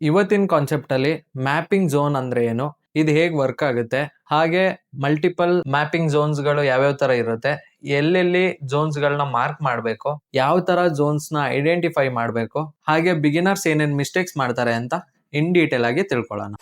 ಇವತ್ತಿನ ಕಾನ್ಸೆಪ್ಟ್ ಅಲ್ಲಿ mapping zone ಅಂದ್ರೆ ಏನು, ಇದು ಹೇಗೆ ವರ್ಕ್ ಆಗುತ್ತೆ, ಹಾಗೆ ಮಲ್ಟಿಪಲ್ ಮ್ಯಾಪಿಂಗ್ ಝೋನ್ಸ್ ಗಳು ಯಾವ್ಯಾವ ತರ ಇರುತ್ತೆ, ಎಲ್ಲೆಲ್ಲಿ ಝೋನ್ಸ್ ಗಳನ್ನ ಮಾರ್ಕ್ ಮಾಡಬೇಕು, ಯಾವ ತರ ಝೋನ್ಸ್ ನ ಐಡೆಂಟಿಫೈ ಮಾಡಬೇಕು, ಹಾಗೆ ಬಿಗಿನರ್ಸ್ ಏನೇನ್ ಮಿಸ್ಟೇಕ್ಸ್ ಮಾಡ್ತಾರೆ ಅಂತ ಇನ್ ಡೀಟೇಲ್ ಆಗಿ ತಿಳ್ಕೊಳ್ಳೋಣ.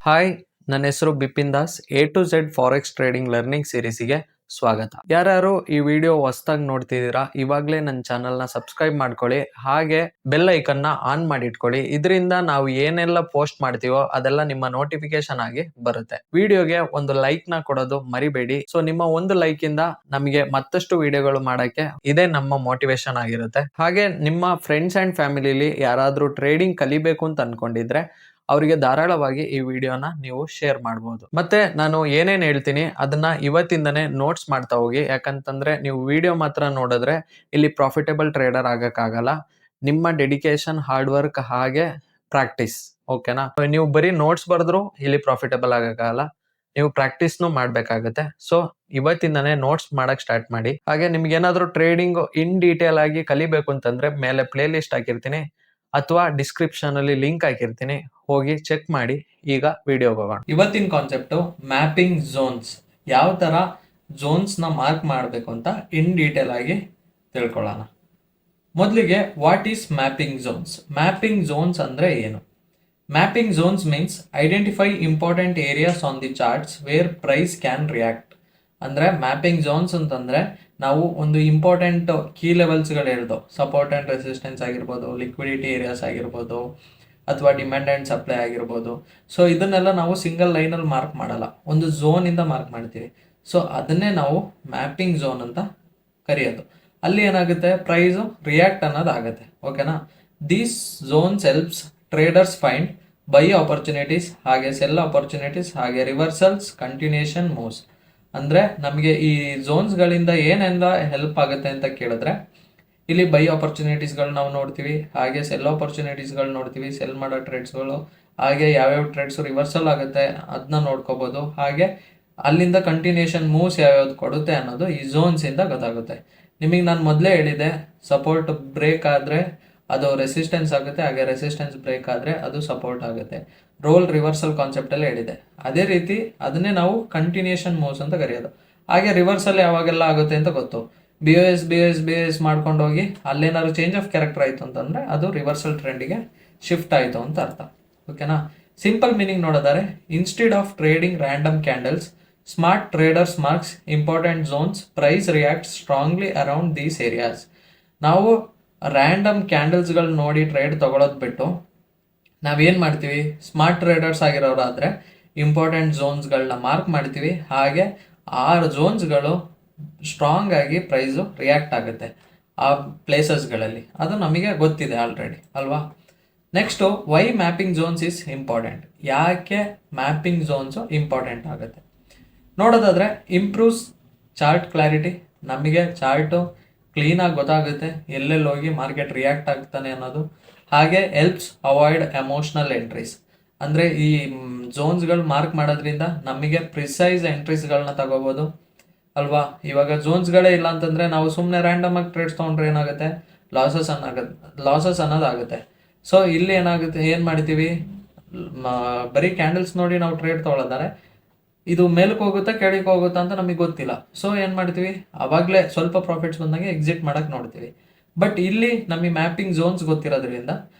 ಹಾಯ್, ನನ್ನ ಹೆಸರು Bipin Das. A to Z forex trading learning ಸೀರೀಸ್ಗೆ ಸ್ವಾಗತ. ಯಾರ್ಯಾರು ಈ ವಿಡಿಯೋ ಹೊಸದಾಗಿ ನೋಡ್ತಿದ್ದೀರಾ, ಇವಾಗಲೇ ನನ್ನ ಚಾನಲ್ ನ ಸಬ್ಸ್ಕ್ರೈಬ್ ಮಾಡ್ಕೊಳ್ಳಿ, ಹಾಗೆ ಬೆಲ್ ಐಕನ್ ನ ಆನ್ ಮಾಡಿ ಇಟ್ಕೊಳ್ಳಿ. ಇದರಿಂದ ನಾವು ಏನೆಲ್ಲ ಪೋಸ್ಟ್ ಮಾಡ್ತೀವೋ ಅದೆಲ್ಲ ನಿಮ್ಮ ನೋಟಿಫಿಕೇಶನ್ ಆಗಿ ಬರುತ್ತೆ. ವಿಡಿಯೋಗೆ ಒಂದು ಲೈಕ್ ನ ಕೊಡೋದು ಮರಿಬೇಡಿ. ಸೊ ನಿಮ್ಮ ಒಂದು ಲೈಕ್ ಇಂದ ನಮಗೆ ಮತ್ತಷ್ಟು ವಿಡಿಯೋಗಳು ಮಾಡಕ್ಕೆ ಇದೇ ನಮ್ಮ ಮೋಟಿವೇಶನ್ ಆಗಿರುತ್ತೆ. ಹಾಗೆ ನಿಮ್ಮ ಫ್ರೆಂಡ್ಸ್ ಅಂಡ್ ಫ್ಯಾಮಿಲಿಲಿ ಯಾರಾದ್ರೂ ಟ್ರೇಡಿಂಗ್ ಕಲಿಬೇಕು ಅಂತ ಅನ್ಕೊಂಡಿದ್ರೆ ಅವರಿಗೆ ಧಾರಾಳವಾಗಿ ಈ ವಿಡಿಯೋನ ನೀವು ಶೇರ್ ಮಾಡಬಹುದು. ಮತ್ತೆ ನಾನು ಏನೇನ್ ಹೇಳ್ತೀನಿ ಅದನ್ನ ಇವತ್ತಿಂದನೇ ನೋಟ್ಸ್ ಮಾಡ್ತಾ ಹೋಗಿ, ಯಾಕಂತಂದ್ರೆ ನೀವು ವಿಡಿಯೋ ಮಾತ್ರ ನೋಡಿದ್ರೆ ಇಲ್ಲಿ ಪ್ರಾಫಿಟೇಬಲ್ ಟ್ರೇಡರ್ ಆಗಕ್ಕಾಗಲ್ಲ. ನಿಮ್ಮ ಡೆಡಿಕೇಶನ್, ಹಾರ್ಡ್ ವರ್ಕ್ ಹಾಗೆ ಪ್ರಾಕ್ಟೀಸ್, ಓಕೆನಾ? ನೀವು ಬರೀ ನೋಟ್ಸ್ ಬರೆದ್ರು ಇಲ್ಲಿ ಪ್ರಾಫಿಟೇಬಲ್ ಆಗಕ್ಕಾಗಲ್ಲ, ನೀವು ಪ್ರಾಕ್ಟೀಸ್ನು ಮಾಡ್ಬೇಕಾಗತ್ತೆ. ಸೊ ಇವತ್ತಿಂದನೇ ನೋಟ್ಸ್ ಮಾಡಕ್ ಸ್ಟಾರ್ಟ್ ಮಾಡಿ. ಹಾಗೆ ನಿಮ್ಗೆ ಏನಾದ್ರು ಟ್ರೇಡಿಂಗ್ ಇನ್ ಡೀಟೇಲ್ ಆಗಿ ಕಲಿಬೇಕು ಅಂತಂದ್ರೆ ಮೇಲೆ ಪ್ಲೇ ಲಿಸ್ಟ್ ಹಾಕಿರ್ತೀನಿ ಅಥವಾ ಡಿಸ್ಕ್ರಿಪ್ಷನ್ ಅಲ್ಲಿ ಲಿಂಕ್ ಹಾಕಿರ್ತೀನಿ, ಹೋಗಿ ಚೆಕ್ ಮಾಡಿ. ಈಗ ವಿಡಿಯೋಗೆ ಹೋಗೋಣ. ಇವತ್ತಿನ ಕಾನ್ಸೆಪ್ಟು ಮ್ಯಾಪಿಂಗ್ ಝೋನ್ಸ್, ಯಾವ ತರ ಝೋನ್ಸ್ ನ ಮಾರ್ಕ್ ಮಾಡಬೇಕು ಅಂತ ಇನ್ ಡೀಟೇಲ್ ಆಗಿ ತಿಳ್ಕೊಳ್ಳೋಣ. ಮೊದಲಿಗೆ what is mapping zones? Mapping zones ಅಂದ್ರೆ ಏನು? Mapping zones means identify important areas on the charts where price can react. ಅಂದ್ರೆ ಮ್ಯಾಪಿಂಗ್ ಝೋನ್ಸ್ ಅಂತಂದ್ರೆ ನಾವು ಒಂದು ಇಂಪಾರ್ಟೆಂಟ್ ಕೀ ಲೆವೆಲ್ಸ್ಗಳು ಹೇಳ್ದು, ಸಪೋರ್ಟ್ ಅಂಡ್ ರೆಸಿಸ್ಟೆನ್ಸ್ ಆಗಿರ್ಬೋದು, ಲಿಕ್ವಿಡಿಟಿ ಏರಿಯಾಸ್ ಆಗಿರ್ಬೋದು, ಅಥವಾ ಡಿಮ್ಯಾಂಡ್ ಅಂಡ್ ಸಪ್ಲೈ ಆಗಿರ್ಬೋದು. ಸೊ ಇದನ್ನೆಲ್ಲ ನಾವು ಸಿಂಗಲ್ ಲೈನಲ್ಲಿ ಮಾರ್ಕ್ ಮಾಡಲ್ಲ, ಒಂದು ಝೋನ್ ಇಂದ ಮಾರ್ಕ್ ಮಾಡ್ತೀವಿ. ಸೊ ಅದನ್ನೇ ನಾವು ಮ್ಯಾಪಿಂಗ್ ಝೋನ್ ಅಂತ ಕರೆಯೋದು. ಅಲ್ಲಿ ಏನಾಗುತ್ತೆ, ಪ್ರೈಸು ರಿಯಾಕ್ಟ್ ಅನ್ನೋದಾಗುತ್ತೆ, ಓಕೆನಾ? These zones helps traders find by opportunities, ಹಾಗೆ ಸೆಲ್ ಆಪರ್ಚುನಿಟೀಸ್, ಹಾಗೆ ರಿವರ್ಸಲ್ಸ್, ಕಂಟಿನ್ಯೂಷನ್ ಮೂವ್ಸ್. ಅಂದ್ರೆ ನಮಗೆ ಈ ಝೋನ್ಸ್ಗಳಿಂದ ಏನೆಂದ ಹೆಲ್ಪ್ ಆಗುತ್ತೆ ಅಂತ ಕೇಳಿದ್ರೆ, ಇಲ್ಲಿ ಬೈ ಆಪರ್ಚುನಿಟೀಸ್ಗಳು ನಾವು ನೋಡ್ತೀವಿ, ಹಾಗೆ ಸೆಲ್ ಆಪರ್ಚುನಿಟೀಸ್ಗಳು ನೋಡ್ತೀವಿ, ಸೆಲ್ ಮಾಡೋ ಟ್ರೇಡ್ಸ್ಗಳು, ಹಾಗೆ ಯಾವ್ಯಾವ ಟ್ರೇಡ್ಸ್ ರಿವರ್ಸಲ್ ಆಗುತ್ತೆ ಅದನ್ನ ನೋಡ್ಕೋಬಹುದು. ಹಾಗೆ ಅಲ್ಲಿಂದ ಕಂಟಿನ್ಯೂಷನ್ ಮೂವ್ಸ್ ಯಾವ್ಯಾವ್ದು ಕೊಡುತ್ತೆ ಅನ್ನೋದು ಈ ಝೋನ್ಸ್ ಇಂದ ಗೊತ್ತಾಗುತ್ತೆ. ನಿಮಗೆ ನಾನು ಮೊದಲೇ ಹೇಳಿದೆ, ಸಪೋರ್ಟ್ ಬ್ರೇಕ್ ಆದ್ರೆ ಅದು ರೆಸಿಸ್ಟೆನ್ಸ್ ಆಗುತ್ತೆ, ಹಾಗೆ ರೆಸಿಸ್ಟೆನ್ಸ್ ಬ್ರೇಕ್ ಆದ್ರೆ ಅದು ಸಪೋರ್ಟ್ ಆಗುತ್ತೆ. ರೋಲ್ ರಿವರ್ಸಲ್ ಕಾನ್ಸೆಪ್ಟ್ ಅಲ್ಲಿ ಹೇಳಿದೆ. ಅದೇ ರೀತಿ ಅದನ್ನೇ ನಾವು ಕಂಟಿನ್ಯೂಷನ್ ಮೂವ್ಸ್ ಅಂತ ಕರೆಯೋದು. ಹಾಗೆ ರಿವರ್ಸಲ್ ಯಾವಾಗೆಲ್ಲ ಆಗುತ್ತೆ ಅಂತ ಗೊತ್ತು, ಬಿ ಎಸ್ ಮಾಡ್ಕೊಂಡು ಹೋಗಿ ಅಲ್ಲೇನಾದ್ರು ಚೇಂಜ್ ಆಫ್ ಕ್ಯಾರೆಕ್ಟರ್ ಆಯ್ತು ಅಂತಂದ್ರೆ ಅದು ರಿವರ್ಸಲ್ ಟ್ರೆಂಡಿಗೆ ಶಿಫ್ಟ್ ಆಯ್ತು ಅಂತ ಅರ್ಥ, ಓಕೆನಾ? ಸಿಂಪಲ್ ಮೀನಿಂಗ್ ನೋಡಿದರೆ, instead of trading random candles, smart traders marks important zones, price react strongly around these areas. ನಾವು ರ್ಯಾಂಡಮ್ ಕ್ಯಾಂಡಲ್ಸ್ಗಳು ನೋಡಿ ಟ್ರೇಡ್ ತಗೊಳ್ಳೋದು ಬಿಟ್ಟು ನಾವೇನು ಮಾಡ್ತೀವಿ, ಸ್ಮಾರ್ಟ್ ಟ್ರೇಡರ್ಸ್ ಆಗಿರೋರಾದರೆ ಇಂಪಾರ್ಟೆಂಟ್ ಝೋನ್ಸ್ಗಳನ್ನ ಮಾರ್ಕ್ ಮಾಡ್ತೀವಿ, ಹಾಗೆ ಆ ಝೋನ್ಸ್ಗಳು ಸ್ಟ್ರಾಂಗ್ ಆಗಿ ಪ್ರೈಸು ರಿಯಾಕ್ಟ್ ಆಗುತ್ತೆ ಆ ಪ್ಲೇಸಸ್ಗಳಲ್ಲಿ. ಅದು ನಮಗೆ ಗೊತ್ತಿದೆ ಆಲ್ರೆಡಿ ಅಲ್ವಾ? Next, why mapping zones is important. ಯಾಕೆ ಮ್ಯಾಪಿಂಗ್ ಝೋನ್ಸು ಇಂಪಾರ್ಟೆಂಟ್ ಆಗುತ್ತೆ ನೋಡೋದಾದರೆ, ಇಂಪ್ರೂವ್ಸ್ ಚಾರ್ಟ್ ಕ್ಲಾರಿಟಿ. ನಮಗೆ ಚಾರ್ಟು ಕ್ಲೀನಾಗಿ ಗೊತ್ತಾಗುತ್ತೆ ಎಲ್ಲೆಲ್ಲಿ ಹೋಗಿ ಮಾರ್ಕೆಟ್ ರಿಯಾಕ್ಟ್ ಆಗ್ತಾನೆ ಅನ್ನೋದು. ಹಾಗೆ ಹೆಲ್ಪ್ಸ್ ಅವಾಯ್ಡ್ ಎಮೋಷ್ನಲ್ ಎಂಟ್ರೀಸ್. ಅಂದರೆ ಈ ಝೋನ್ಸ್ಗಳು ಮಾರ್ಕ್ ಮಾಡೋದ್ರಿಂದ ನಮಗೆ ಪ್ರಿಸೈಸ್ ಎಂಟ್ರೀಸ್ಗಳನ್ನ ತಗೋಬೋದು ಅಲ್ವಾ? ಇವಾಗ ಝೋನ್ಸ್ಗಳೇ ಇಲ್ಲ ಅಂತಂದರೆ ನಾವು ಸುಮ್ಮನೆ ರ್ಯಾಂಡಮ್ ಆಗಿ ಟ್ರೇಡ್ಸ್ ತೊಗೊಂಡ್ರೆ ಏನಾಗುತ್ತೆ, ಲಾಸಸ್ ಅನ್ನೋದಾಗುತ್ತೆ. ಸೊ ಇಲ್ಲಿ ಏನಾಗುತ್ತೆ, ಏನು ಮಾಡ್ತೀವಿ, ಬರೀ ಕ್ಯಾಂಡಲ್ಸ್ ನೋಡಿ ನಾವು ಟ್ರೇಡ್ ತೊಗೊಳೋದಾರೆ ಇದು ಮೇಲಕ್ಕೆ ಹೋಗುತ್ತಾ ಕೆಳಗೆ ಹೋಗುತ್ತಾ ಅಂತ ನಮಗೆ ಗೊತ್ತಿಲ್ಲ. ಸೊ ಏನು ಮಾಡ್ತೀವಿ, ಅವಾಗಲೇ ಸ್ವಲ್ಪ ಪ್ರಾಫಿಟ್ಸ್ ಬಂದಂಗೆ ಎಕ್ಸಿಟ್ ಮಾಡೋಕ್ಕೆ ನೋಡ್ತೀವಿ. ಬಟ್ ಇಲ್ಲಿ ನಮಗೆ ಮ್ಯಾಪಿಂಗ್ ಝೋನ್ಸ್ ಗೊತ್ತಿರೋದ್ರಿಂದ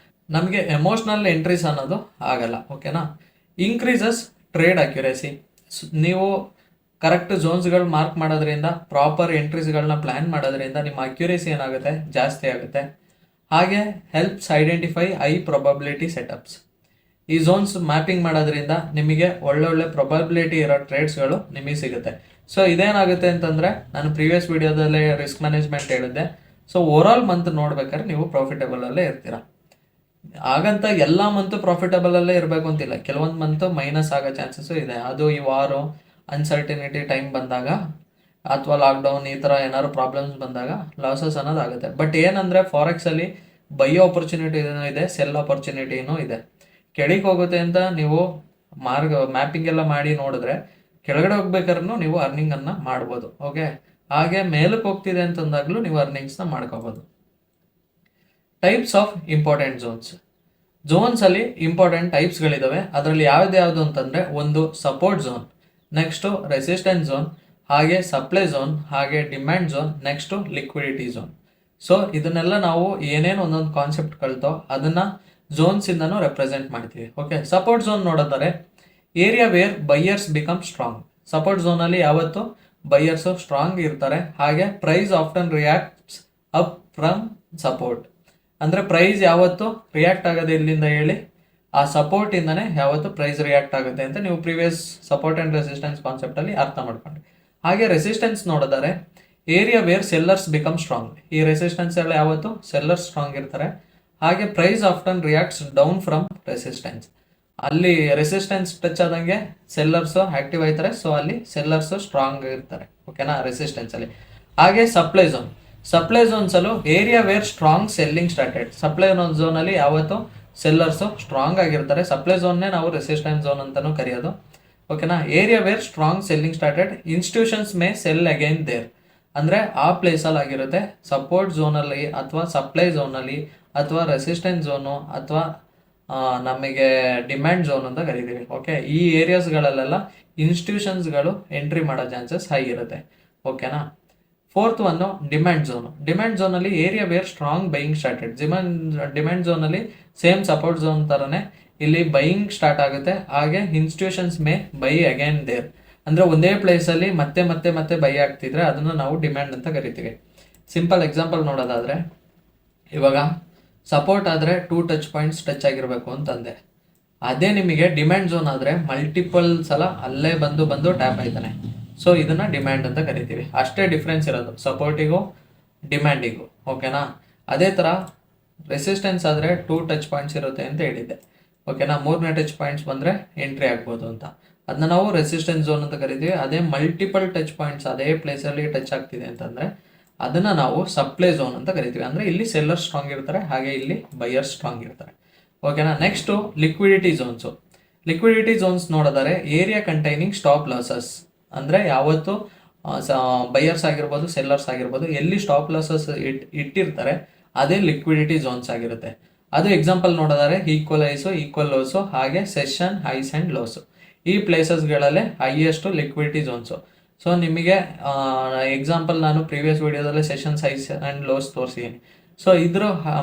ನಮಗೆ ಎಮೋಷ್ನಲ್ ಎಂಟ್ರೀಸ್ ಅನ್ನೋದು ಆಗಲ್ಲ, ಓಕೆನಾ? Increases trade accuracy. ನೀವು ಕರೆಕ್ಟ್ ಝೋನ್ಸ್ಗಳು ಮಾರ್ಕ್ ಮಾಡೋದ್ರಿಂದ, ಪ್ರಾಪರ್ ಎಂಟ್ರೀಸ್ಗಳನ್ನ ಪ್ಲ್ಯಾನ್ ಮಾಡೋದ್ರಿಂದ ನಿಮ್ಮ ಅಕ್ಯುರೇಸಿ ಏನಾಗುತ್ತೆ, ಜಾಸ್ತಿ ಆಗುತ್ತೆ. ಹಾಗೆ helps identify high probability setups. ಈ ಝೋನ್ಸ್ ಮ್ಯಾಪಿಂಗ್ ಮಾಡೋದ್ರಿಂದ ನಿಮಗೆ ಒಳ್ಳೊಳ್ಳೆ ಪ್ರೊಬಬಿಲಿಟಿ ಇರೋ ಟ್ರೇಡ್ಸ್ಗಳು ನಿಮಗೆ ಸಿಗುತ್ತೆ. ಸೊ ಇದೇನಾಗುತ್ತೆ ಅಂತಂದರೆ, ನಾನು ಪ್ರೀವಿಯಸ್ ವಿಡಿಯೋದಲ್ಲೇ ರಿಸ್ಕ್ ಮ್ಯಾನೇಜ್ಮೆಂಟ್ ಹೇಳಿದ್ದೆ. ಸೊ ಓವರಾಲ್ ಮಂತ್ ನೋಡ್ಬೇಕಾದ್ರೆ ನೀವು ಪ್ರಾಫಿಟೇಬಲಲ್ಲೇ ಇರ್ತೀರಾ. ಹಾಗಂತ ಎಲ್ಲ ಮಂತು ಪ್ರಾಫಿಟೇಬಲಲ್ಲೇ ಇರಬೇಕು ಅಂತಿಲ್ಲ, ಕೆಲವೊಂದು ಮಂತು ಮೈನಸ್ ಆಗೋ ಚಾನ್ಸಸ್ಸು ಇದೆ. ಅದು ಈ ವಾರು ಅನ್ಸರ್ಟಿನಿಟಿ ಟೈಮ್ ಬಂದಾಗ ಅಥವಾ ಲಾಕ್ಡೌನ್ ಈ ಥರ ಏನಾದ್ರು ಪ್ರಾಬ್ಲಮ್ಸ್ ಬಂದಾಗ ಲಾಸಸ್ ಅನ್ನೋದಾಗುತ್ತೆ. ಬಟ್ ಏನಂದರೆ, ಫಾರೆಕ್ಸಲ್ಲಿ ಬೈ ಆಪರ್ಚುನಿಟಿನೂ ಇದೆ, ಸೆಲ್ ಆಪರ್ಚುನಿಟಿನೂ ಇದೆ. ಕೆಳಗೆ ಹೋಗುತ್ತೆ ಅಂತ ನೀವು ಮ್ಯಾಪಿಂಗ್ ಎಲ್ಲ ಮಾಡಿ ನೋಡಿದ್ರೆ ಕೆಳಗಡೆ ಹೋಗ್ಬೇಕಾದ್ರೂ ನೀವು ಅರ್ನಿಂಗನ್ನು ಮಾಡ್ಬೋದು, ಓಕೆ? ಹಾಗೆ ಮೇಲಕ್ಕೆ ಹೋಗ್ತಿದೆ ಅಂತಂದಾಗಲೂ ನೀವು ಅರ್ನಿಂಗ್ಸ್ನ ಮಾಡ್ಕೋಬೋದು. ಟೈಪ್ಸ್ ಆಫ್ ಇಂಪಾರ್ಟೆಂಟ್ ಝೋನ್ಸ್ ಅಲ್ಲಿ ಇಂಪಾರ್ಟೆಂಟ್ ಟೈಪ್ಸ್ಗಳಿದಾವೆ. ಅದರಲ್ಲಿ ಯಾವ್ದು ಅಂತಂದ್ರೆ ಒಂದು support zone, next resistance zone, ಹಾಗೆ ಸಪ್ಲೈ ಝೋನ್, ಹಾಗೆ demand zone, next liquidity zone. So ಇದನ್ನೆಲ್ಲ ನಾವು ಏನೇನು ಒಂದೊಂದು ಕಾನ್ಸೆಪ್ಟ್ ಕಳ್ತೋ ಅದನ್ನ ಝೋನ್ಸ್ ಇಂದನೂ ರೆಪ್ರೆಸೆಂಟ್ ಮಾಡ್ತೀವಿ. ಓಕೆ, ಸಪೋರ್ಟ್ ಝೋನ್ ನೋಡಿದರೆ area where buyers become strong. Support zone ಅಲ್ಲಿ ಯಾವತ್ತು ಬೈಯರ್ಸ್ ಸ್ಟ್ರಾಂಗ್ ಇರ್ತಾರೆ. ಹಾಗೆ price often reacts up from support. ಅಂದ್ರೆ ಪ್ರೈಸ್ ಯಾವತ್ತು ರಿಯಾಕ್ಟ್ ಆಗೋದು ಇಲ್ಲಿಂದ ಹೇಳಿ, ಆ ಸಪೋರ್ಟ್ ಇಂದಾನೆ ಯಾವತ್ತು ಪ್ರೈಸ್ ರಿಯಾಕ್ಟ್ ಆಗುತ್ತೆ ಅಂತ ನೀವು previous support and resistance concept ಅಲ್ಲಿ ಅರ್ಥ ಮಾಡ್ಕೊಂಡ್ರಿ. ಹಾಗೆ ರೆಸಿಸ್ಟೆನ್ಸ್ ನೋಡಿದರೆ area where sellers become strong. ಈ ರೆಸಿಸ್ಟೆನ್ಸ್ ಎಲ್ಲ ಯಾವತ್ತು ಸೆಲ್ಲರ್ಸ್ ಸ್ಟ್ರಾಂಗ್ ಇರ್ತಾರೆ. ಹಾಗೆ price often reacts down from resistance. ಅಲ್ಲಿ ರೆಸಿಸ್ಟೆನ್ಸ್ ಟಚ್ ಆದಂಗೆ ಸೆಲ್ಲರ್ಸ್ ಆಕ್ಟಿವ್ ಆಯ್ತಾರೆ. ಸೊ ಅಲ್ಲಿ ಸೆಲ್ಲರ್ಸ್ ಸ್ಟ್ರಾಂಗ್ ಇರ್ತಾರೆ. ಓಕೆನಾ, ರೆಸಿಸ್ಟೆನ್ಸ್ ಅಲ್ಲಿ. ಹಾಗೆ ಸಪ್ಲೈ ಝೋನ್ಸ್ ಅಲ್ಲೂ area where strong selling started. Supply zone ಅಲ್ಲಿ ಯಾವತ್ತು ಸೆಲ್ಲರ್ಸ್ ಸ್ಟ್ರಾಂಗ್ ಆಗಿರ್ತಾರೆ. ಸಪ್ಲೈ ಝೋನ್ನೇ ನಾವು ರೆಸಿಸ್ಟೆನ್ಸ್ ಝೋನ್ ಅಂತಾನೂ ಕರೆಯೋದು. ಓಕೆನಾ, area where strong selling started. Institutions may sell again there. ಅಂದ್ರೆ ಆ ಪ್ಲೇಸಲ್ಲಿ ಆಗಿರುತ್ತೆ. ಸಪೋರ್ಟ್ ಝೋನಲ್ಲಿ ಅಥವಾ ಸಪ್ಲೈ ಝೋನಲ್ಲಿ ಅಥವಾ ರೆಸಿಸ್ಟೆನ್ಸ್ ಝೋನು ಅಥವಾ ನಮಗೆ ಡಿಮ್ಯಾಂಡ್ ಝೋನ್ ಅಂತ ಕರಿತೀವಿ. ಓಕೆ, ಈ ಏರಿಯಾಸ್ಗಳಲ್ಲೆಲ್ಲ ಇನ್ಸ್ಟಿಟ್ಯೂಷನ್ಸ್ಗಳು ಎಂಟ್ರಿ ಮಾಡೋ ಚಾನ್ಸಸ್ ಹೈ ಇರುತ್ತೆ. ಓಕೆನಾ. ಫೋರ್ತ್ ಒನ್ನು ಡಿಮ್ಯಾಂಡ್ ಝೋನಲ್ಲಿ area where strong buying started. Demand ಝೋನಲ್ಲಿ ಸೇಮ್ ಸಪೋರ್ಟ್ ಝೋನ್ ಥರನೇ ಇಲ್ಲಿ ಬೈಯಿಂಗ್ ಸ್ಟಾರ್ಟ್ ಆಗುತ್ತೆ. ಹಾಗೆ institutions may buy again there. ಅಂದರೆ ಒಂದೇ ಪ್ಲೇಸಲ್ಲಿ ಮತ್ತೆ ಮತ್ತೆ ಮತ್ತೆ ಬೈ ಆಗ್ತಿದ್ರೆ ಅದನ್ನು ನಾವು ಡಿಮ್ಯಾಂಡ್ ಅಂತ ಕರಿತೀವಿ. ಸಿಂಪಲ್ ಎಕ್ಸಾಂಪಲ್ ನೋಡೋದಾದರೆ, ಇವಾಗ ಸಪೋರ್ಟ್ ಆದರೆ 2 ಟಚ್ ಪಾಯಿಂಟ್ಸ್ ಟಚ್ ಆಗಿರಬೇಕು ಅಂತಂದೆ. ಅದೇ ನಿಮಗೆ ಡಿಮ್ಯಾಂಡ್ ಝೋನ್ ಆದರೆ ಮಲ್ಟಿಪಲ್ ಸಲ ಅಲ್ಲೇ ಬಂದು ಟ್ಯಾಪ್ ಆಯ್ತಾನೆ. ಸೊ ಇದನ್ನ ಡಿಮ್ಯಾಂಡ್ ಅಂತ ಕರಿತೀವಿ. ಅಷ್ಟೇ ಡಿಫ್ರೆನ್ಸ್ ಇರೋದು ಸಪೋರ್ಟಿಗೂ ಡಿಮ್ಯಾಂಡಿಗೂ. ಓಕೆನಾ. ಅದೇ ಥರ ರೆಸಿಸ್ಟೆನ್ಸ್ ಆದರೆ 2 ಟಚ್ ಪಾಯಿಂಟ್ಸ್ ಇರುತ್ತೆ ಅಂತ ಹೇಳಿದ್ದೆ. ಓಕೆನಾ, 3ನೇ ಟಚ್ ಪಾಯಿಂಟ್ಸ್ ಬಂದರೆ ಎಂಟ್ರಿ ಆಗ್ಬೋದು ಅಂತ. ಅದನ್ನ ನಾವು ರೆಸಿಸ್ಟೆನ್ಸ್ ಝೋನ್ ಅಂತ ಕರಿತೀವಿ. ಅದೇ ಮಲ್ಟಿಪಲ್ ಟಚ್ ಪಾಯಿಂಟ್ಸ್ ಅದೇ ಪ್ಲೇಸಲ್ಲಿ ಟಚ್ ಆಗ್ತಿದೆ ಅಂತಂದರೆ ಅದನ್ನು ನಾವು ಸಪ್ಲೈ ಝೋನ್ ಅಂತ ಕರಿತೀವಿ. ಅಂದರೆ ಇಲ್ಲಿ ಸೆಲ್ಲರ್ಸ್ ಸ್ಟ್ರಾಂಗ್ ಇರ್ತಾರೆ, ಹಾಗೆ ಇಲ್ಲಿ ಬೈಯರ್ಸ್ ಸ್ಟ್ರಾಂಗ್ ಇರ್ತಾರೆ. ಓಕೆನಾ. ನೆಕ್ಸ್ಟು ಲಿಕ್ವಿಡಿಟಿ ಝೋನ್ಸ್ ನೋಡಿದರೆ ಏರಿಯಾ ಕಂಟೈನಿಂಗ್ ಸ್ಟಾಪ್ ಲಾಸಸ್. ಅಂದರೆ ಯಾವತ್ತು ಬೈಯರ್ಸ್ ಆಗಿರ್ಬೋದು ಸೆಲ್ಲರ್ಸ್ ಆಗಿರ್ಬೋದು ಎಲ್ಲಿ ಸ್ಟಾಪ್ ಲಾಸಸ್ ಇಟ್ಟಿರ್ತಾರೆ ಅದೇ ಲಿಕ್ವಿಡಿಟಿ ಝೋನ್ಸ್ ಆಗಿರುತ್ತೆ. ಅದು ಎಕ್ಸಾಂಪಲ್ ನೋಡಿದರೆ ಈಕ್ವಲ್ ಲೋಸು, ಹಾಗೆ ಸೆಷನ್ ಹೈಸ್ ಆ್ಯಂಡ್ ಲೋಸು. ಈ ಪ್ಲೇಸಸ್ಗಳಲ್ಲೇ ಹೈಯೆಸ್ಟು ಲಿಕ್ವಿಡಿಟಿ ಝೋನ್ಸು. ಸೊ ನಿಮಗೆ ಎಕ್ಸಾಂಪಲ್ ನಾನು ಪ್ರೀವಿಯಸ್ ವಿಡಿಯೋದಲ್ಲಿ ಸೆಷನ್ಸ್ ಹೈಸ್ ಆ್ಯಂಡ್ ಲೋಸ್ ತೋರಿಸಿದ್ದೀನಿ. ಸೊ ಇದ್ರ